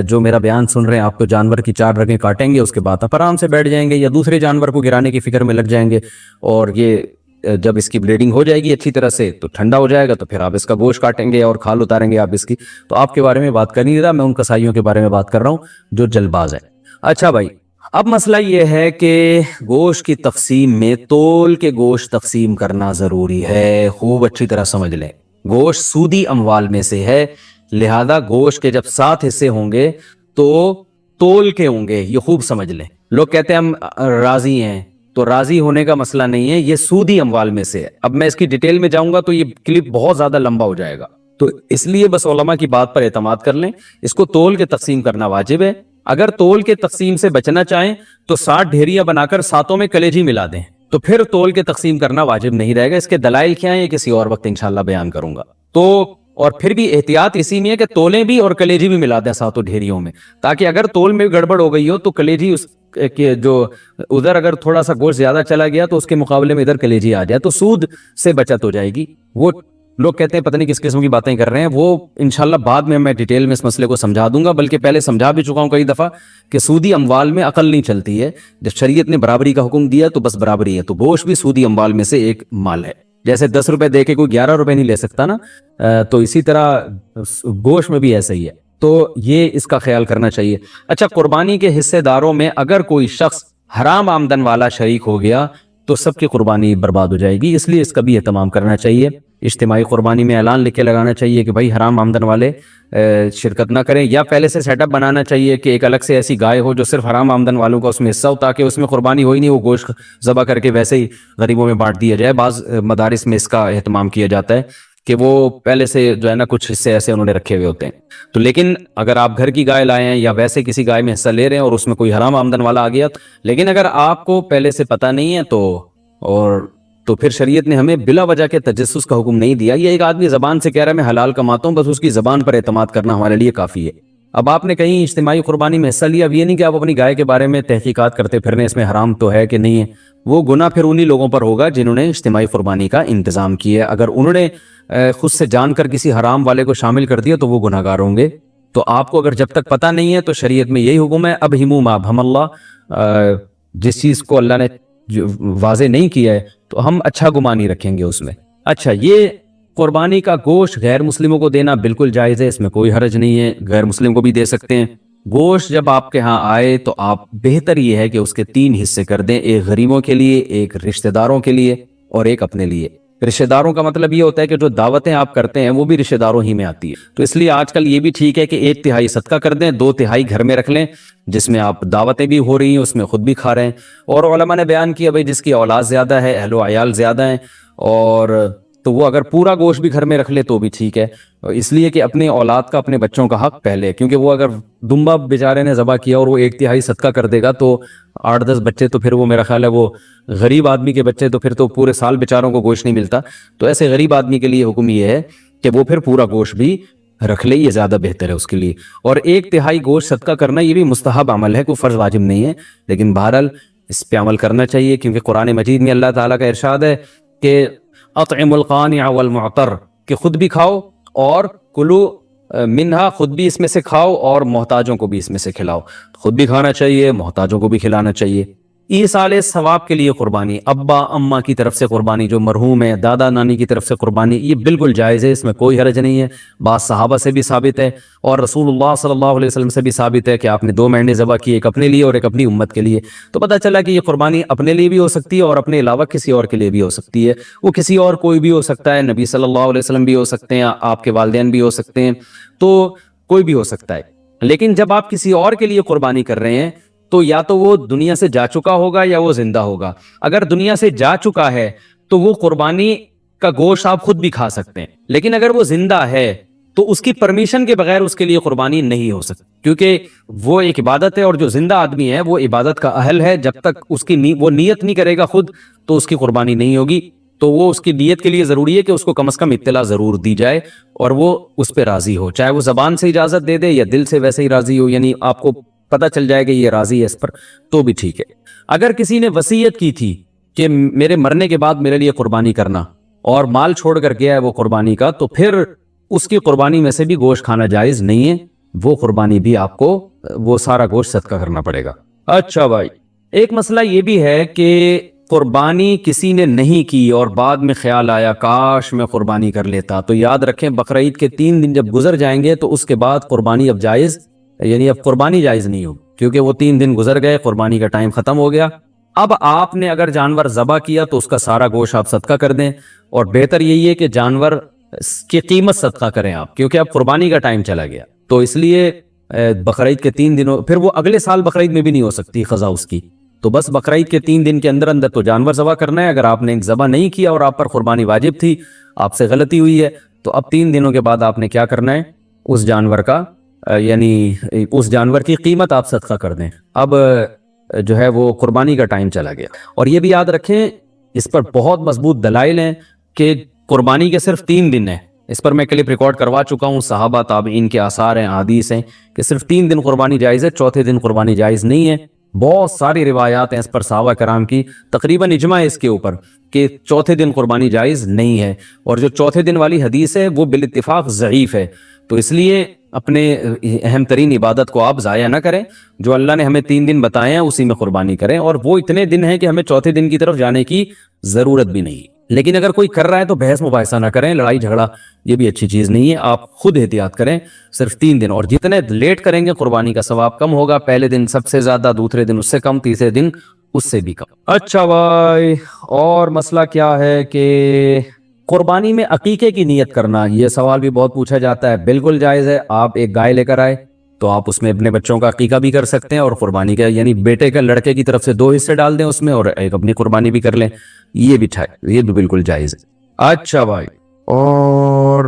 [SPEAKER 2] جو میرا بیان سن رہے ہیں. آپ تو جانور کی 4 رگیں کاٹیں گے، اس کے بعد آپ آرام سے بیٹھ جائیں گے یا دوسرے جانور کو گرانے کی فکر میں لگ جائیں گے، اور یہ جب اس کی بلیڈنگ ہو جائے گی اچھی طرح سے تو ٹھنڈا ہو جائے گا تو پھر آپ اس کا گوشت کاٹیں گے اور کھال اتاریں گے آپ اس کی. تو آپ کے بارے میں بات کر نہیں رہا، میں ان قصائیوں کے بارے میں بات کر رہا ہوں جو جلد باز ہے. اچھا بھائی، اب مسئلہ یہ ہے کہ گوشت کی تقسیم میں تول کے گوشت تقسیم کرنا ضروری ہے. خوب اچھی طرح سمجھ لیں، گوشت سودی اموال میں سے ہے، لہذا گوشت کے جب 7 حصے ہوں گے تو تول کے ہوں گے. یہ خوب سمجھ لیں. لوگ کہتے ہیں ہم راضی ہیں، تو راضی ہونے کا مسئلہ نہیں ہے، یہ سودی اموال میں سے ہے. اب میں اس کی ڈیٹیل میں جاؤں گا تو یہ کلپ بہت زیادہ لمبا ہو جائے گا. تو
[SPEAKER 1] تو اس لیے بس علماء کی بات پر اعتماد کر لیں. اس کو تول کے تقسیم کرنا واجب ہے. اگر تول کے تقسیم سے بچنا چاہیں تو 60 ڈھیریاں بنا کر 7 میں کلیجی ملا دیں, تو پھر تول کے تقسیم کرنا واجب نہیں رہے گا. اس کے دلائل کیا ہیں یہ کسی اور وقت انشاءاللہ بیان کروں گا. تو اور پھر بھی احتیاط اسی میں ہے کہ تولیں بھی اور کلیجی بھی ملا دیں 7 ڈھیریوں میں, تاکہ اگر تول میں گڑبڑ ہو گئی ہو تو کلیجی اس کہ جو ادھر اگر تھوڑا سا گوشت زیادہ چلا گیا تو اس کے مقابلے میں ادھر کلیجی آ جائے, تو سود سے بچت ہو جائے گی. وہ لوگ کہتے ہیں پتہ نہیں کس قسم کی باتیں کر رہے ہیں, وہ انشاءاللہ بعد میں ڈیٹیل میں اس مسئلے کو سمجھا دوں گا, بلکہ پہلے سمجھا بھی چکا ہوں کئی دفعہ کہ سودی اموال میں عقل نہیں چلتی ہے. جب شریعت نے برابری کا حکم دیا تو بس برابری ہے, تو گوشت بھی سودی اموال میں سے ایک مال ہے. جیسے 10 روپے دے کے کوئی 11 روپے نہیں لے سکتا نا, تو اسی طرح گوشت میں بھی ایسا ہی ہے. تو یہ اس کا خیال کرنا چاہیے. اچھا, قربانی کے حصے داروں میں اگر کوئی شخص حرام آمدن والا شریک ہو گیا تو سب کی قربانی برباد ہو جائے گی, اس لیے اس کا بھی اہتمام کرنا چاہیے. اجتماعی قربانی میں اعلان لکھ کے لگانا چاہیے کہ بھائی حرام آمدن والے شرکت نہ کریں, یا پہلے سے سیٹ اپ بنانا چاہیے کہ ایک الگ سے ایسی گائے ہو جو صرف حرام آمدن والوں کا اس میں حصہ ہو, تاکہ اس میں قربانی ہو ہی نہیں, وہ گوشت ذبح کر کے ویسے ہی غریبوں میں بانٹ دیا جائے. بعض مدارس میں اس کا اہتمام کیا جاتا ہے کہ وہ پہلے سے جو ہے نا کچھ حصے ایسے انہوں نے رکھے ہوئے ہوتے ہیں. تو لیکن اگر آپ گھر کی گائے لائے ہیں یا ویسے کسی گائے میں حصہ لے رہے ہیں اور اس میں کوئی حرام آمدن والا آ گیا, لیکن اگر آپ کو پہلے سے پتہ نہیں ہے تو پھر شریعت نے ہمیں بلا وجہ کے تجسس کا حکم نہیں دیا. یہ ایک آدمی زبان سے کہہ رہا ہے میں حلال کماتا ہوں, بس اس کی زبان پر اعتماد کرنا ہمارے لیے کافی ہے. اب آپ نے کہیں اجتماعی قربانی میں حصہ لیا, اب یہ نہیں کہ آپ اپنی گائے کے بارے میں تحقیقات کرتے پھرنے اس میں حرام تو ہے کہ نہیں ہے. وہ گناہ پھر انہی لوگوں پر ہوگا جنہوں نے اجتماعی قربانی کا انتظام کیا ہے. اگر انہوں نے خود سے جان کر کسی حرام والے کو شامل کر دیا تو وہ گناہ گار ہوں گے. تو آپ کو اگر جب تک پتہ نہیں ہے تو شریعت میں یہی حکم ہے, اب ہمو ما ابہم اللہ, جس چیز کو اللہ نے واضح نہیں کیا ہے تو ہم اچھا گمان نہیں رکھیں گے اس میں. اچھا, یہ قربانی کا گوشت غیر مسلموں کو دینا بالکل جائز ہے, اس میں کوئی حرج نہیں ہے, غیر مسلم کو بھی دے سکتے ہیں. گوشت جب آپ کے ہاں آئے تو آپ بہتر یہ ہے کہ اس کے 3 حصے کر دیں, ایک غریبوں کے لیے, ایک رشتہ داروں کے لیے اور ایک اپنے لیے. رشتہ داروں کا مطلب یہ ہوتا ہے کہ جو دعوتیں آپ کرتے ہیں وہ بھی رشتہ داروں ہی میں آتی ہے, تو اس لیے آج کل یہ بھی ٹھیک ہے کہ 1/3 صدقہ کر دیں, 2/3 گھر میں رکھ لیں, جس میں آپ دعوتیں بھی ہو رہی ہیں اس میں خود بھی کھا رہے ہیں. اور علماء نے بیان کیا بھائی جس کی اولاد زیادہ ہے, اہل و عیال زیادہ ہیں, اور تو وہ اگر پورا گوشت بھی گھر میں رکھ لے تو بھی ٹھیک ہے, اس لیے کہ اپنے اولاد کا, اپنے بچوں کا حق پہلے, کیونکہ وہ اگر دمبا بیچارے نے ذبح کیا اور وہ 1/3 صدقہ کر دے گا تو 8-10 بچے, تو پھر وہ میرا خیال ہے وہ غریب آدمی کے بچے, تو پھر تو پورے سال بیچاروں کو گوشت نہیں ملتا. تو ایسے غریب آدمی کے لیے حکم یہ ہے کہ وہ پھر پورا گوشت بھی رکھ لے, یہ زیادہ بہتر ہے اس کے لیے. اور 1/3 گوشت صدقہ کرنا یہ بھی مستحب عمل ہے, کوئی فرض واجب نہیں ہے, لیکن بہرحال اس پہ عمل کرنا چاہیے, کیونکہ قرآن مجید میں اللہ تعالیٰ کا ارشاد ہے کہ اطعم القانع والمعتر, کہ خود بھی کھاؤ اور کلو منہا, خود بھی اس میں سے کھاؤ اور محتاجوں کو بھی اس میں سے کھلاؤ. خود بھی کھانا چاہیے, محتاجوں کو بھی کھلانا چاہیے. ایصال ثواب کے لیے قربانی, ابا اماں کی طرف سے قربانی جو مرحوم ہے, دادا نانی کی طرف سے قربانی, یہ بالکل جائز ہے, اس میں کوئی حرج نہیں ہے. بعض صحابہ سے بھی ثابت ہے اور رسول اللہ صلی اللہ علیہ وسلم سے بھی ثابت ہے کہ آپ نے 2 مینڈے ذبح کی, ایک اپنے لیے اور ایک اپنی امت کے لیے. تو پتہ چلا کہ یہ قربانی اپنے لیے بھی ہو سکتی ہے اور اپنے علاوہ کسی اور کے لیے بھی ہو سکتی ہے. وہ کسی اور کوئی بھی ہو سکتا ہے, نبی صلی اللہ علیہ وسلم بھی ہو سکتے ہیں, آپ کے والدین بھی ہو سکتے ہیں, تو کوئی بھی ہو سکتا ہے. لیکن جب آپ کسی اور کے لیے قربانی کر رہے ہیں تو یا تو وہ دنیا سے جا چکا ہوگا یا وہ زندہ ہوگا. اگر دنیا سے جا چکا ہے تو وہ قربانی کا گوشت آپ خود بھی کھا سکتے ہیں, لیکن اگر وہ زندہ ہے تو اس کی پرمیشن کے بغیر اس کے لیے قربانی نہیں ہو سکتی, کیونکہ وہ ایک عبادت ہے اور جو زندہ آدمی ہے وہ عبادت کا اہل ہے. جب تک اس کی وہ نیت نہیں کرے گا خود تو اس کی قربانی نہیں ہوگی. تو وہ اس کی نیت کے لیے ضروری ہے کہ اس کو کم از کم اطلاع ضرور دی جائے اور وہ اس پہ راضی ہو, چاہے وہ زبان سے اجازت دے دے یا دل سے ویسے ہی راضی ہو, یعنی آپ کو پتہ چل جائے کہ یہ راضی ہے اس پر, تو بھی ٹھیک ہے. اگر کسی نے وصیت کی تھی کہ میرے مرنے کے بعد میرے لیے قربانی کرنا اور مال چھوڑ کر گیا ہے وہ قربانی کا, تو پھر اس کی قربانی میں سے بھی گوشت کھانا جائز نہیں ہے, وہ قربانی بھی آپ کو وہ سارا گوشت صدقہ کرنا پڑے گا. اچھا بھائی, ایک مسئلہ یہ بھی ہے کہ قربانی کسی نے نہیں کی اور بعد میں خیال آیا کاش میں قربانی کر لیتا, تو یاد رکھیں بقرعید کے 3 دن جب گزر جائیں گے تو اس کے بعد قربانی اب جائز, یعنی اب قربانی جائز نہیں ہوگی, کیونکہ وہ 3 دن گزر گئے, قربانی کا ٹائم ختم ہو گیا. اب آپ نے اگر جانور ذبح کیا تو اس کا سارا گوشت آپ صدقہ کر دیں, اور بہتر یہی ہے کہ جانور کی قیمت صدقہ کریں آپ, کیونکہ اب قربانی کا ٹائم چلا گیا. تو اس لیے بقرعید کے 3 دنوں, پھر وہ اگلے سال بقرعید میں بھی نہیں ہو سکتی قضا اس کی,
[SPEAKER 2] تو بس بقرعید کے 3 دن کے اندر اندر تو جانور ذبح کرنا ہے. اگر آپ نے ذبح نہیں کیا اور آپ پر قربانی واجب تھی, آپ سے غلطی ہوئی ہے, تو اب 3 دنوں کے بعد آپ نے کیا کرنا ہے, اس جانور کا یعنی اس جانور کی قیمت آپ صدقہ کر دیں. اب جو ہے وہ قربانی کا ٹائم چلا گیا. اور یہ بھی یاد رکھیں, اس پر بہت مضبوط دلائل ہیں کہ قربانی کے صرف 3 دن ہیں. اس پر میں کلپ ریکارڈ کروا چکا ہوں, صحابہ تابعین کے آثار ہیں, احادیث ہیں کہ صرف 3 دن قربانی جائز ہے, چوتھے دن قربانی جائز نہیں ہے. بہت ساری روایات ہیں اس پر صحابہ کرام کی, تقریباً اجماع ہے اس کے اوپر کہ چوتھے دن قربانی جائز نہیں ہے. اور جو چوتھے دن والی حدیث ہے وہ بالاتفاق ضعیف ہے. تو اس لیے اپنے اہم ترین عبادت کو آپ ضائع نہ کریں. جو اللہ نے ہمیں 3 دن بتائے ہیں اسی میں قربانی کریں, اور وہ اتنے دن ہیں کہ ہمیں چوتھے دن کی طرف جانے کی ضرورت بھی نہیں. لیکن اگر کوئی کر رہا ہے تو بحث مباحثہ نہ کریں, لڑائی جھگڑا یہ بھی اچھی چیز نہیں ہے. آپ خود احتیاط کریں, صرف 3 دن, اور جتنے لیٹ کریں گے قربانی کا ثواب کم ہوگا. پہلے دن سب سے زیادہ, دوسرے دن اس سے کم, تیسرے دن اس سے بھی کم. اچھا بھائی, اور مسئلہ کیا ہے کہ قربانی میں عقیقے کی نیت کرنا, یہ سوال بھی بہت پوچھا جاتا ہے. بالکل جائز ہے. آپ ایک گائے لے کر آئے تو آپ اس میں اپنے بچوں کا عقیقہ بھی کر سکتے ہیں, اور قربانی کا یعنی بیٹے کا, لڑکے کی طرف سے 2 حصے ڈال دیں اس میں, اور ایک اپنی قربانی بھی کر لیں. یہ بھی بالکل جائز ہے. اچھا بھائی, اور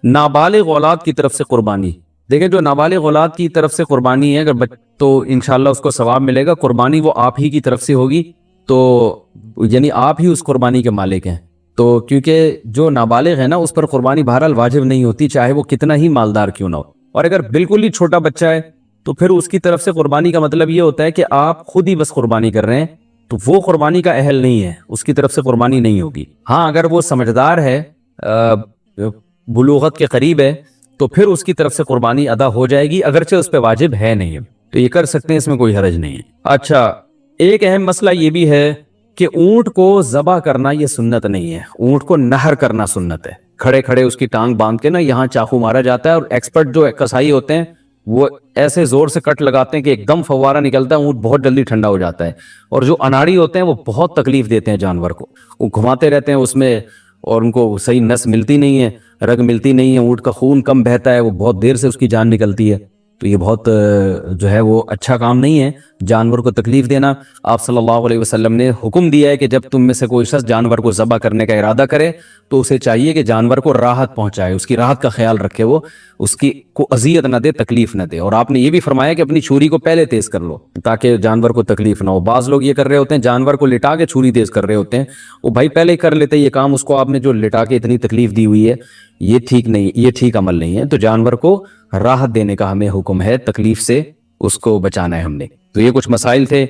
[SPEAKER 2] نابالغ اولاد کی طرف سے قربانی. دیکھیں, جو نابالغ اولاد کی طرف سے قربانی ہے اگر تو انشاءاللہ اس کو ثواب ملے گا. قربانی وہ آپ ہی کی طرف سے ہوگی, تو یعنی آپ ہی اس قربانی کے مالک ہیں. تو کیونکہ جو نابالغ ہے نا, اس پر قربانی بہرحال واجب نہیں ہوتی, چاہے وہ کتنا ہی مالدار کیوں نہ ہو. اور اگر بالکل ہی چھوٹا بچہ ہے تو پھر اس کی طرف سے قربانی کا مطلب یہ ہوتا ہے کہ آپ خود ہی بس قربانی کر رہے ہیں, تو وہ قربانی کا اہل نہیں ہے, اس کی طرف سے قربانی نہیں ہوگی. ہاں, اگر وہ سمجھدار ہے, بلوغت کے قریب ہے, تو پھر اس کی طرف سے قربانی ادا ہو جائے گی, اگرچہ اس پہ واجب ہے نہیں, تو یہ کر سکتے ہیں, اس میں کوئی حرج نہیں ہے. اچھا, ایک اہم مسئلہ یہ بھی ہے کہ اونٹ کو ذبح کرنا یہ سنت نہیں ہے. اونٹ کو نہر کرنا سنت ہے. کھڑے کھڑے اس کی ٹانگ باندھ کے نا یہاں چاقو مارا جاتا ہے, اور ایکسپرٹ جو کسائی ہوتے ہیں وہ ایسے زور سے کٹ لگاتے ہیں کہ ایک دم فوارہ نکلتا ہے, اونٹ بہت جلدی ٹھنڈا ہو جاتا ہے. اور جو اناڑی ہوتے ہیں وہ بہت تکلیف دیتے ہیں جانور کو, وہ گھماتے رہتے ہیں اس میں, اور ان کو صحیح نس ملتی نہیں ہے, رگ ملتی نہیں ہے, اونٹ کا خون کم بہتا ہے, وہ بہت دیر سے اس کی جان نکلتی ہے. تو یہ بہت جو ہے وہ اچھا کام نہیں ہے جانور کو تکلیف دینا. آپ صلی اللہ علیہ وسلم نے حکم دیا ہے کہ جب تم میں سے کوئی شخص جانور کو ذبح کرنے کا ارادہ کرے تو اسے چاہیے کہ جانور کو راحت پہنچائے, اس کی راحت کا خیال رکھے, وہ اس کی کو اذیت نہ دے, تکلیف نہ دے. اور آپ نے یہ بھی فرمایا کہ اپنی چھری کو پہلے تیز کر لو تاکہ جانور کو تکلیف نہ ہو. بعض لوگ یہ کر رہے ہوتے ہیں, جانور کو لٹا کے چھری تیز کر رہے ہوتے ہیں. وہ بھائی پہلے ہی کر لیتے یہ کام, اس کو آپ نے جو لٹا کے اتنی تکلیف دی ہوئی ہے, یہ ٹھیک نہیں, یہ ٹھیک عمل نہیں ہے. تو جانور کو راحت دینے کا ہمیں حکم ہے, تکلیف سے اس کو بچانا ہے ہم نے. تو یہ کچھ مسائل تھے,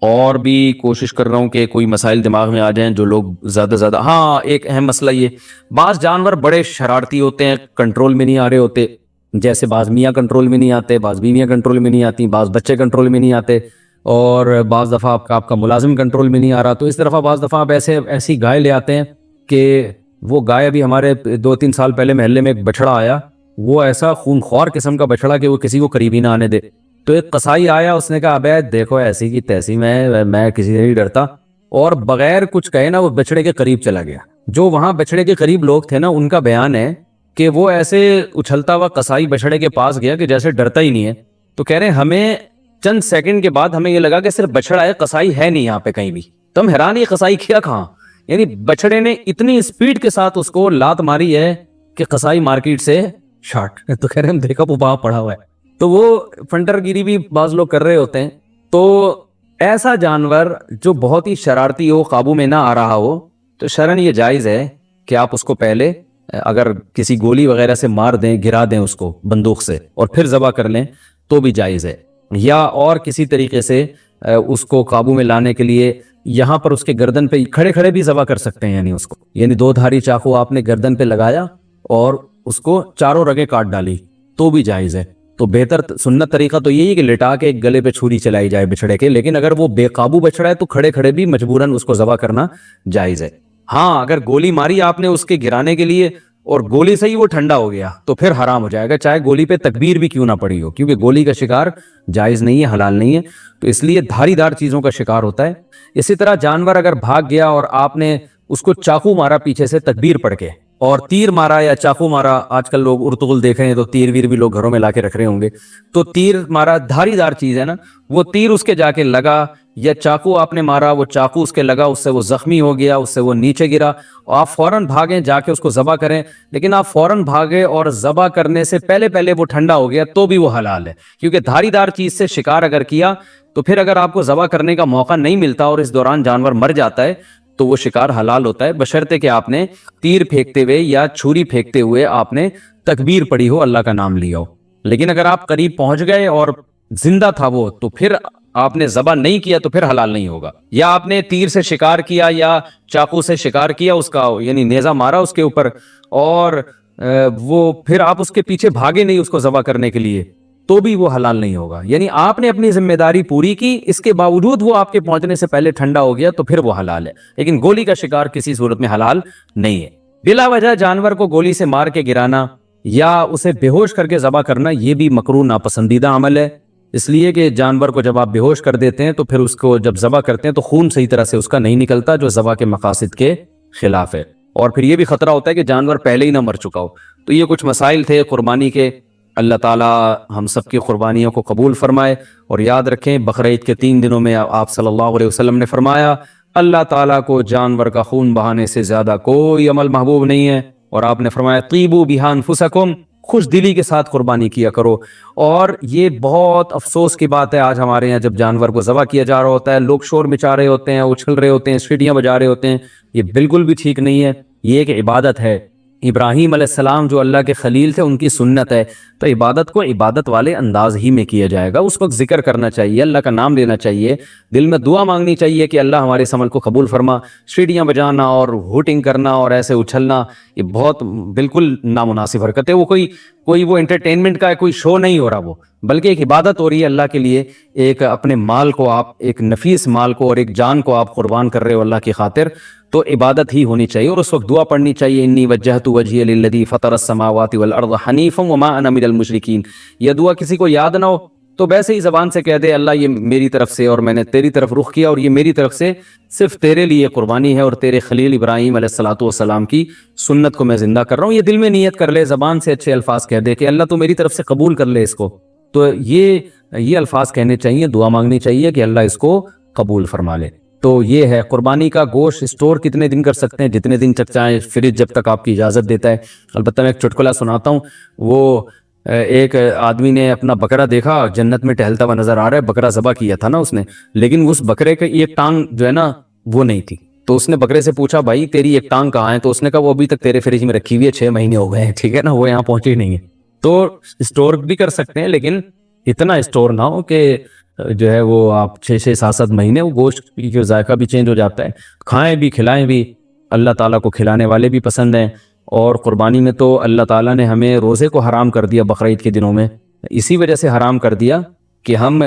[SPEAKER 2] اور بھی کوشش کر رہا ہوں کہ کوئی مسائل دماغ میں آ جائیں جو لوگ زیادہ. ہاں, ایک اہم مسئلہ یہ, بعض جانور بڑے شرارتی ہوتے ہیں, کنٹرول میں نہیں آ رہے ہوتے. جیسے بعض میاں کنٹرول میں نہیں آتے, بعض بیویاں کنٹرول میں نہیں آتی, بعض بچے کنٹرول میں نہیں آتے, اور بعض دفعہ آپ کا ملازم کنٹرول میں نہیں آ رہا. تو اس طرح بعض دفعہ آپ ایسی گائے لے آتے ہیں کہ وہ گائے, ابھی ہمارے 2-3 سال پہلے محلے میں ایک بچڑا آیا, وہ ایسا خونخوار قسم کا بچڑا کہ وہ کسی کو قریب ہی نہ آنے دے. تو ایک قصائی آیا, اس نے کہا ابے دیکھو ایسی کی تیسی, میں کسی سے نہیں ڈرتا, اور بغیر کچھ کہے نا وہ بچڑے کے قریب چلا گیا. جو وہاں بچڑے کے قریب لوگ تھے نا, ان کا بیان ہے کہ وہ ایسے اچھلتا ہوا قصائی بچڑے کے پاس گیا کہ جیسے ڈرتا ہی نہیں ہے. تو کہہ رہے ہیں ہمیں چند سیکنڈ کے بعد ہمیں یہ لگا کہ صرف بچڑا ہے, قصائی ہے نہیں یہاں پہ کہیں بھی. تم حیران, یہ قصائی کیا کہاں, یعنی بچڑے نے اتنی اسپیڈ کے ساتھ اس کو لات ماری ہے کہ قصائی مارکیٹ سے شارٹ. تو کہہ رہے ہیں ہم دیکھا وہ وہاں پڑا ہوا ہے. تو وہ فنٹر گیری بھی بعض لوگ کر رہے ہوتے ہیں. تو ایسا جانور جو بہت ہی شرارتی ہو, قابو میں نہ آ رہا ہو, تو شرعاً یہ جائز ہے کہ آپ اس کو پہلے اگر کسی گولی وغیرہ سے مار دیں, گرا دیں اس کو بندوق سے, اور پھر ذبح کر لیں تو بھی جائز ہے. یا اور کسی طریقے سے اس کو قابو میں لانے کے لیے یہاں پر اس کے گردن پہ کھڑے کھڑے بھی ذبح کر سکتے ہیں. یعنی اس کو 2 دھاری چاقو آپ نے گردن پہ لگایا اور اس کو چاروں رگیں کاٹ ڈالی تو بھی جائز ہے. تو بہتر سنت طریقہ تو یہی ہے کہ لٹا کے ایک گلے پہ چھری چلائی جائے بچڑے کے. لیکن اگر وہ بے قابو بچڑا ہے تو کھڑے کھڑے بھی مجبوراً اس کو ذبح کرنا جائز ہے. ہاں, اگر گولی ماری آپ نے اس کے گرانے کے لیے اور گولی سے ہی وہ ٹھنڈا ہو گیا تو پھر حرام ہو جائے گا, چاہے گولی پہ تکبیر بھی کیوں نہ پڑی ہو, کیونکہ گولی کا شکار جائز نہیں ہے, حلال نہیں ہے. تو اس لیے دھاری دار چیزوں کا شکار ہوتا ہے. اسی طرح جانور اگر بھاگ گیا اور آپ نے اس کو چاقو مارا پیچھے سے تکبیر پڑھ کے, اور تیر مارا یا چاقو مارا, آج کل لوگ ارتغل دیکھ رہے ہیں تو تیر ویر بھی لوگ گھروں میں لا کے رکھ رہے ہوں گے, تو تیر مارا, دھاری دار چیز ہے نا, وہ تیر اس کے جا کے لگا
[SPEAKER 1] یا چاقو آپ نے مارا, وہ چاقو اس کے لگا, اس سے وہ زخمی ہو گیا, اس سے وہ نیچے گرا, اور آپ فوراً بھاگیں جا کے اس کو ذبح کریں, لیکن آپ فوراً بھاگے اور ذبح کرنے سے پہلے وہ ٹھنڈا ہو گیا تو بھی وہ حلال ہے, کیونکہ دھاری دار چیز سے شکار اگر کیا تو پھر اگر آپ کو ذبح کرنے کا موقع نہیں ملتا اور اس دوران جانور مر جاتا ہے تو وہ شکار حلال ہوتا ہے, بشرطے کہ آپ نے تیر پھینکتے ہوئے یا چھری پھینکتے ہوئے آپ نے تکبیر پڑھی ہو, اللہ کا نام لیا ہو. لیکن اگر آپ قریب پہنچ گئے اور زندہ تھا وہ, تو پھر آپ نے ذبح نہیں کیا تو پھر حلال نہیں ہوگا. یا آپ نے تیر سے شکار کیا یا چاقو سے شکار کیا, اس کا یعنی نیزہ مارا اس کے اوپر, اور وہ پھر آپ اس کے پیچھے بھاگے نہیں اس کو ذبح کرنے کے لیے, تو بھی وہ حلال نہیں ہوگا. یعنی آپ نے اپنی ذمہ داری پوری کی, اس کے باوجود وہ آپ کے پہنچنے سے پہلے ٹھنڈا ہو گیا تو پھر وہ حلال ہے, لیکن گولی کا شکار کسی صورت میں حلال نہیں ہے. بلا وجہ جانور کو گولی سے مار کے گرانا یا اسے بے ہوش کر کے ذبح کرنا یہ بھی مکروہ ناپسندیدہ عمل ہے, اس لیے کہ جانور کو جب آپ بے ہوش کر دیتے ہیں تو پھر اس کو جب ذبح کرتے ہیں تو خون صحیح طرح سے اس کا نہیں نکلتا, جو ذبح کے مقاصد کے خلاف ہے, اور پھر یہ بھی خطرہ ہوتا ہے کہ جانور پہلے ہی نہ مر چکا ہو. تو یہ کچھ مسائل تھے قربانی کے. اللہ تعالیٰ ہم سب کی قربانیوں کو قبول فرمائے. اور یاد رکھیں بقرعید کے 3 دنوں میں آپ صلی اللہ علیہ وسلم نے فرمایا اللہ تعالیٰ کو جانور کا خون بہانے سے زیادہ کوئی عمل محبوب نہیں ہے, اور آپ نے فرمایا طیبوا بہا انفسکم, خوش دلی کے ساتھ قربانی کیا کرو. اور یہ بہت افسوس کی بات ہے آج ہمارے یہاں جب جانور کو ذبح کیا جا رہا ہوتا ہے, لوگ شور مچا رہے ہوتے ہیں, اچھل رہے ہوتے ہیں, سیٹیاں بجا رہے ہوتے ہیں. یہ بالکل بھی ٹھیک نہیں ہے. یہ ایک عبادت ہے. ابراہیم علیہ السلام جو اللہ کے خلیل تھے ان کی سنت ہے, تو عبادت کو عبادت والے انداز ہی میں کیا جائے گا. اس وقت ذکر کرنا چاہیے, اللہ کا نام لینا چاہیے, دل میں دعا مانگنی چاہیے کہ اللہ ہمارے اس عمل کو قبول فرما. سیٹیاں بجانا اور ہوٹنگ کرنا اور ایسے اچھلنا یہ بہت بالکل نامناسب حرکت ہے. وہ کوئی وہ انٹرٹینمنٹ کا کوئی شو نہیں ہو رہا, وہ بلکہ ایک عبادت ہو رہی ہے اللہ کے لیے. ایک اپنے مال کو آپ, ایک نفیس مال کو اور ایک جان کو آپ قربان کر رہے ہو اللہ کی خاطر, تو عبادت ہی ہونی چاہیے. اور اس وقت دعا پڑھنی چاہیے انی وجہت وجہی للذی فطر السماوات والارض حنیفا وما انا من المشرکین. یہ دعا کسی کو یاد نہ ہو تو ویسے ہی زبان سے کہہ دے اللہ یہ میری طرف سے اور میں نے تیری طرف رخ کیا, اور یہ میری طرف سے صرف تیرے لیے قربانی ہے اور تیرے خلیل ابراہیم علیہ الصلوۃ والسلام کی سنت کو میں زندہ کر رہا ہوں. یہ دل میں نیت کر لے, زبان سے اچھے الفاظ کہہ دے کہ اللہ تو میری طرف سے قبول کر لے اس کو. تو یہ الفاظ کہنے چاہیے, دعا مانگنی چاہیے کہ اللہ اس کو قبول فرما لے. تو یہ ہے قربانی کا گوشت اسٹور کتنے دن کر سکتے ہیں, جتنے دن تک چاہیں, فریج جب تک آپ کی اجازت دیتا ہے. البتہ میں ایک چٹکلا سناتا ہوں. وہ ایک آدمی نے اپنا بکرا دیکھا جنت میں ٹہلتا ہوا نظر آ رہا ہے, بکرا ذبح کیا تھا نا اس نے, لیکن اس بکرے کا ایک ٹانگ جو ہے نا وہ نہیں تھی. تو اس نے بکرے سے پوچھا بھائی تیری ایک ٹانگ کہاں ہے؟ تو اس نے کہا وہ ابھی تک تیرے فریج میں رکھی ہوئی ہے, 6 مہینے ہو گئے ہیں. ٹھیک ہے نا, وہ یہاں پہنچی نہیں ہے. تو اسٹور بھی کر سکتے ہیں لیکن اتنا اسٹور نہ ہو کہ جو ہے وہ آپ 6 7 مہینے وہ گوشت کی ذائقہ بھی چینج ہو جاتا ہے. کھائیں بھی کھلائیں بھی, اللہ تعالیٰ کو کھلانے والے بھی پسند ہیں. اور قربانی میں تو اللہ تعالیٰ نے ہمیں روزے کو حرام کر دیا بقرعید کے دنوں میں, اسی وجہ سے حرام کر دیا کہ ہم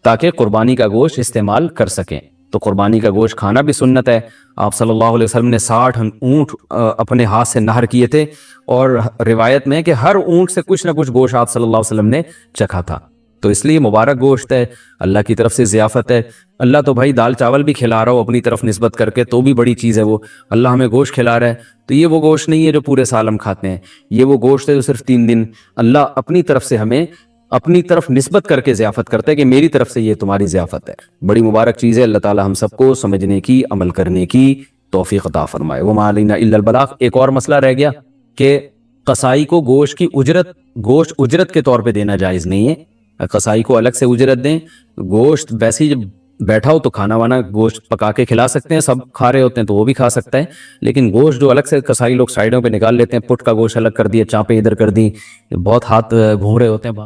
[SPEAKER 1] تاکہ قربانی کا گوشت استعمال کر سکیں. تو قربانی کا گوشت کھانا بھی سنت ہے. آپ صلی اللہ علیہ وسلم نے 60 اونٹ اپنے ہاتھ سے نہر کیے تھے, اور روایت میں کہ ہر اونٹ سے کچھ نہ کچھ گوشت آپ صلی اللہ علیہ وسلم نے چکھا تھا. تو اس لیے مبارک گوشت ہے, اللہ کی طرف سے ضیافت ہے. اللہ تو بھائی دال چاول بھی کھلا رہا ہو اپنی طرف نسبت کر کے تو بھی بڑی چیز ہے وہ. اللہ ہمیں گوشت کھلا رہا ہے تو یہ وہ گوشت نہیں ہے جو پورے سال ہم کھاتے ہیں, یہ وہ گوشت ہے جو صرف 3 دن اللہ اپنی طرف سے ہمیں اپنی طرف نسبت کر کے ضیافت کرتا ہے کہ میری طرف سے یہ تمہاری ضیافت ہے. بڑی مبارک چیز ہے. اللہ تعالی ہم سب کو سمجھنے کی, عمل کرنے کی توفیق عطا فرمائے. وما علینا الا البلاغ. ایک اور مسئلہ رہ گیا کہ قصائی کو گوشت کی اجرت کے طور پہ دینا جائز نہیں ہے. قصائی کو الگ سے اجرت دیں. گوشت ویسے ہی جب بیٹھا ہو تو کھانا وانا گوشت پکا کے کھلا سکتے ہیں, سب کھا رہے ہوتے ہیں تو وہ بھی کھا سکتا ہے. لیکن گوشت جو الگ سے قصائی لوگ سائڈوں پہ نکال لیتے ہیں, پٹ کا گوشت الگ کر دیا, چانپیں ادھر کر دی, بہت ہاتھ گھوم رہے ہوتے ہیں.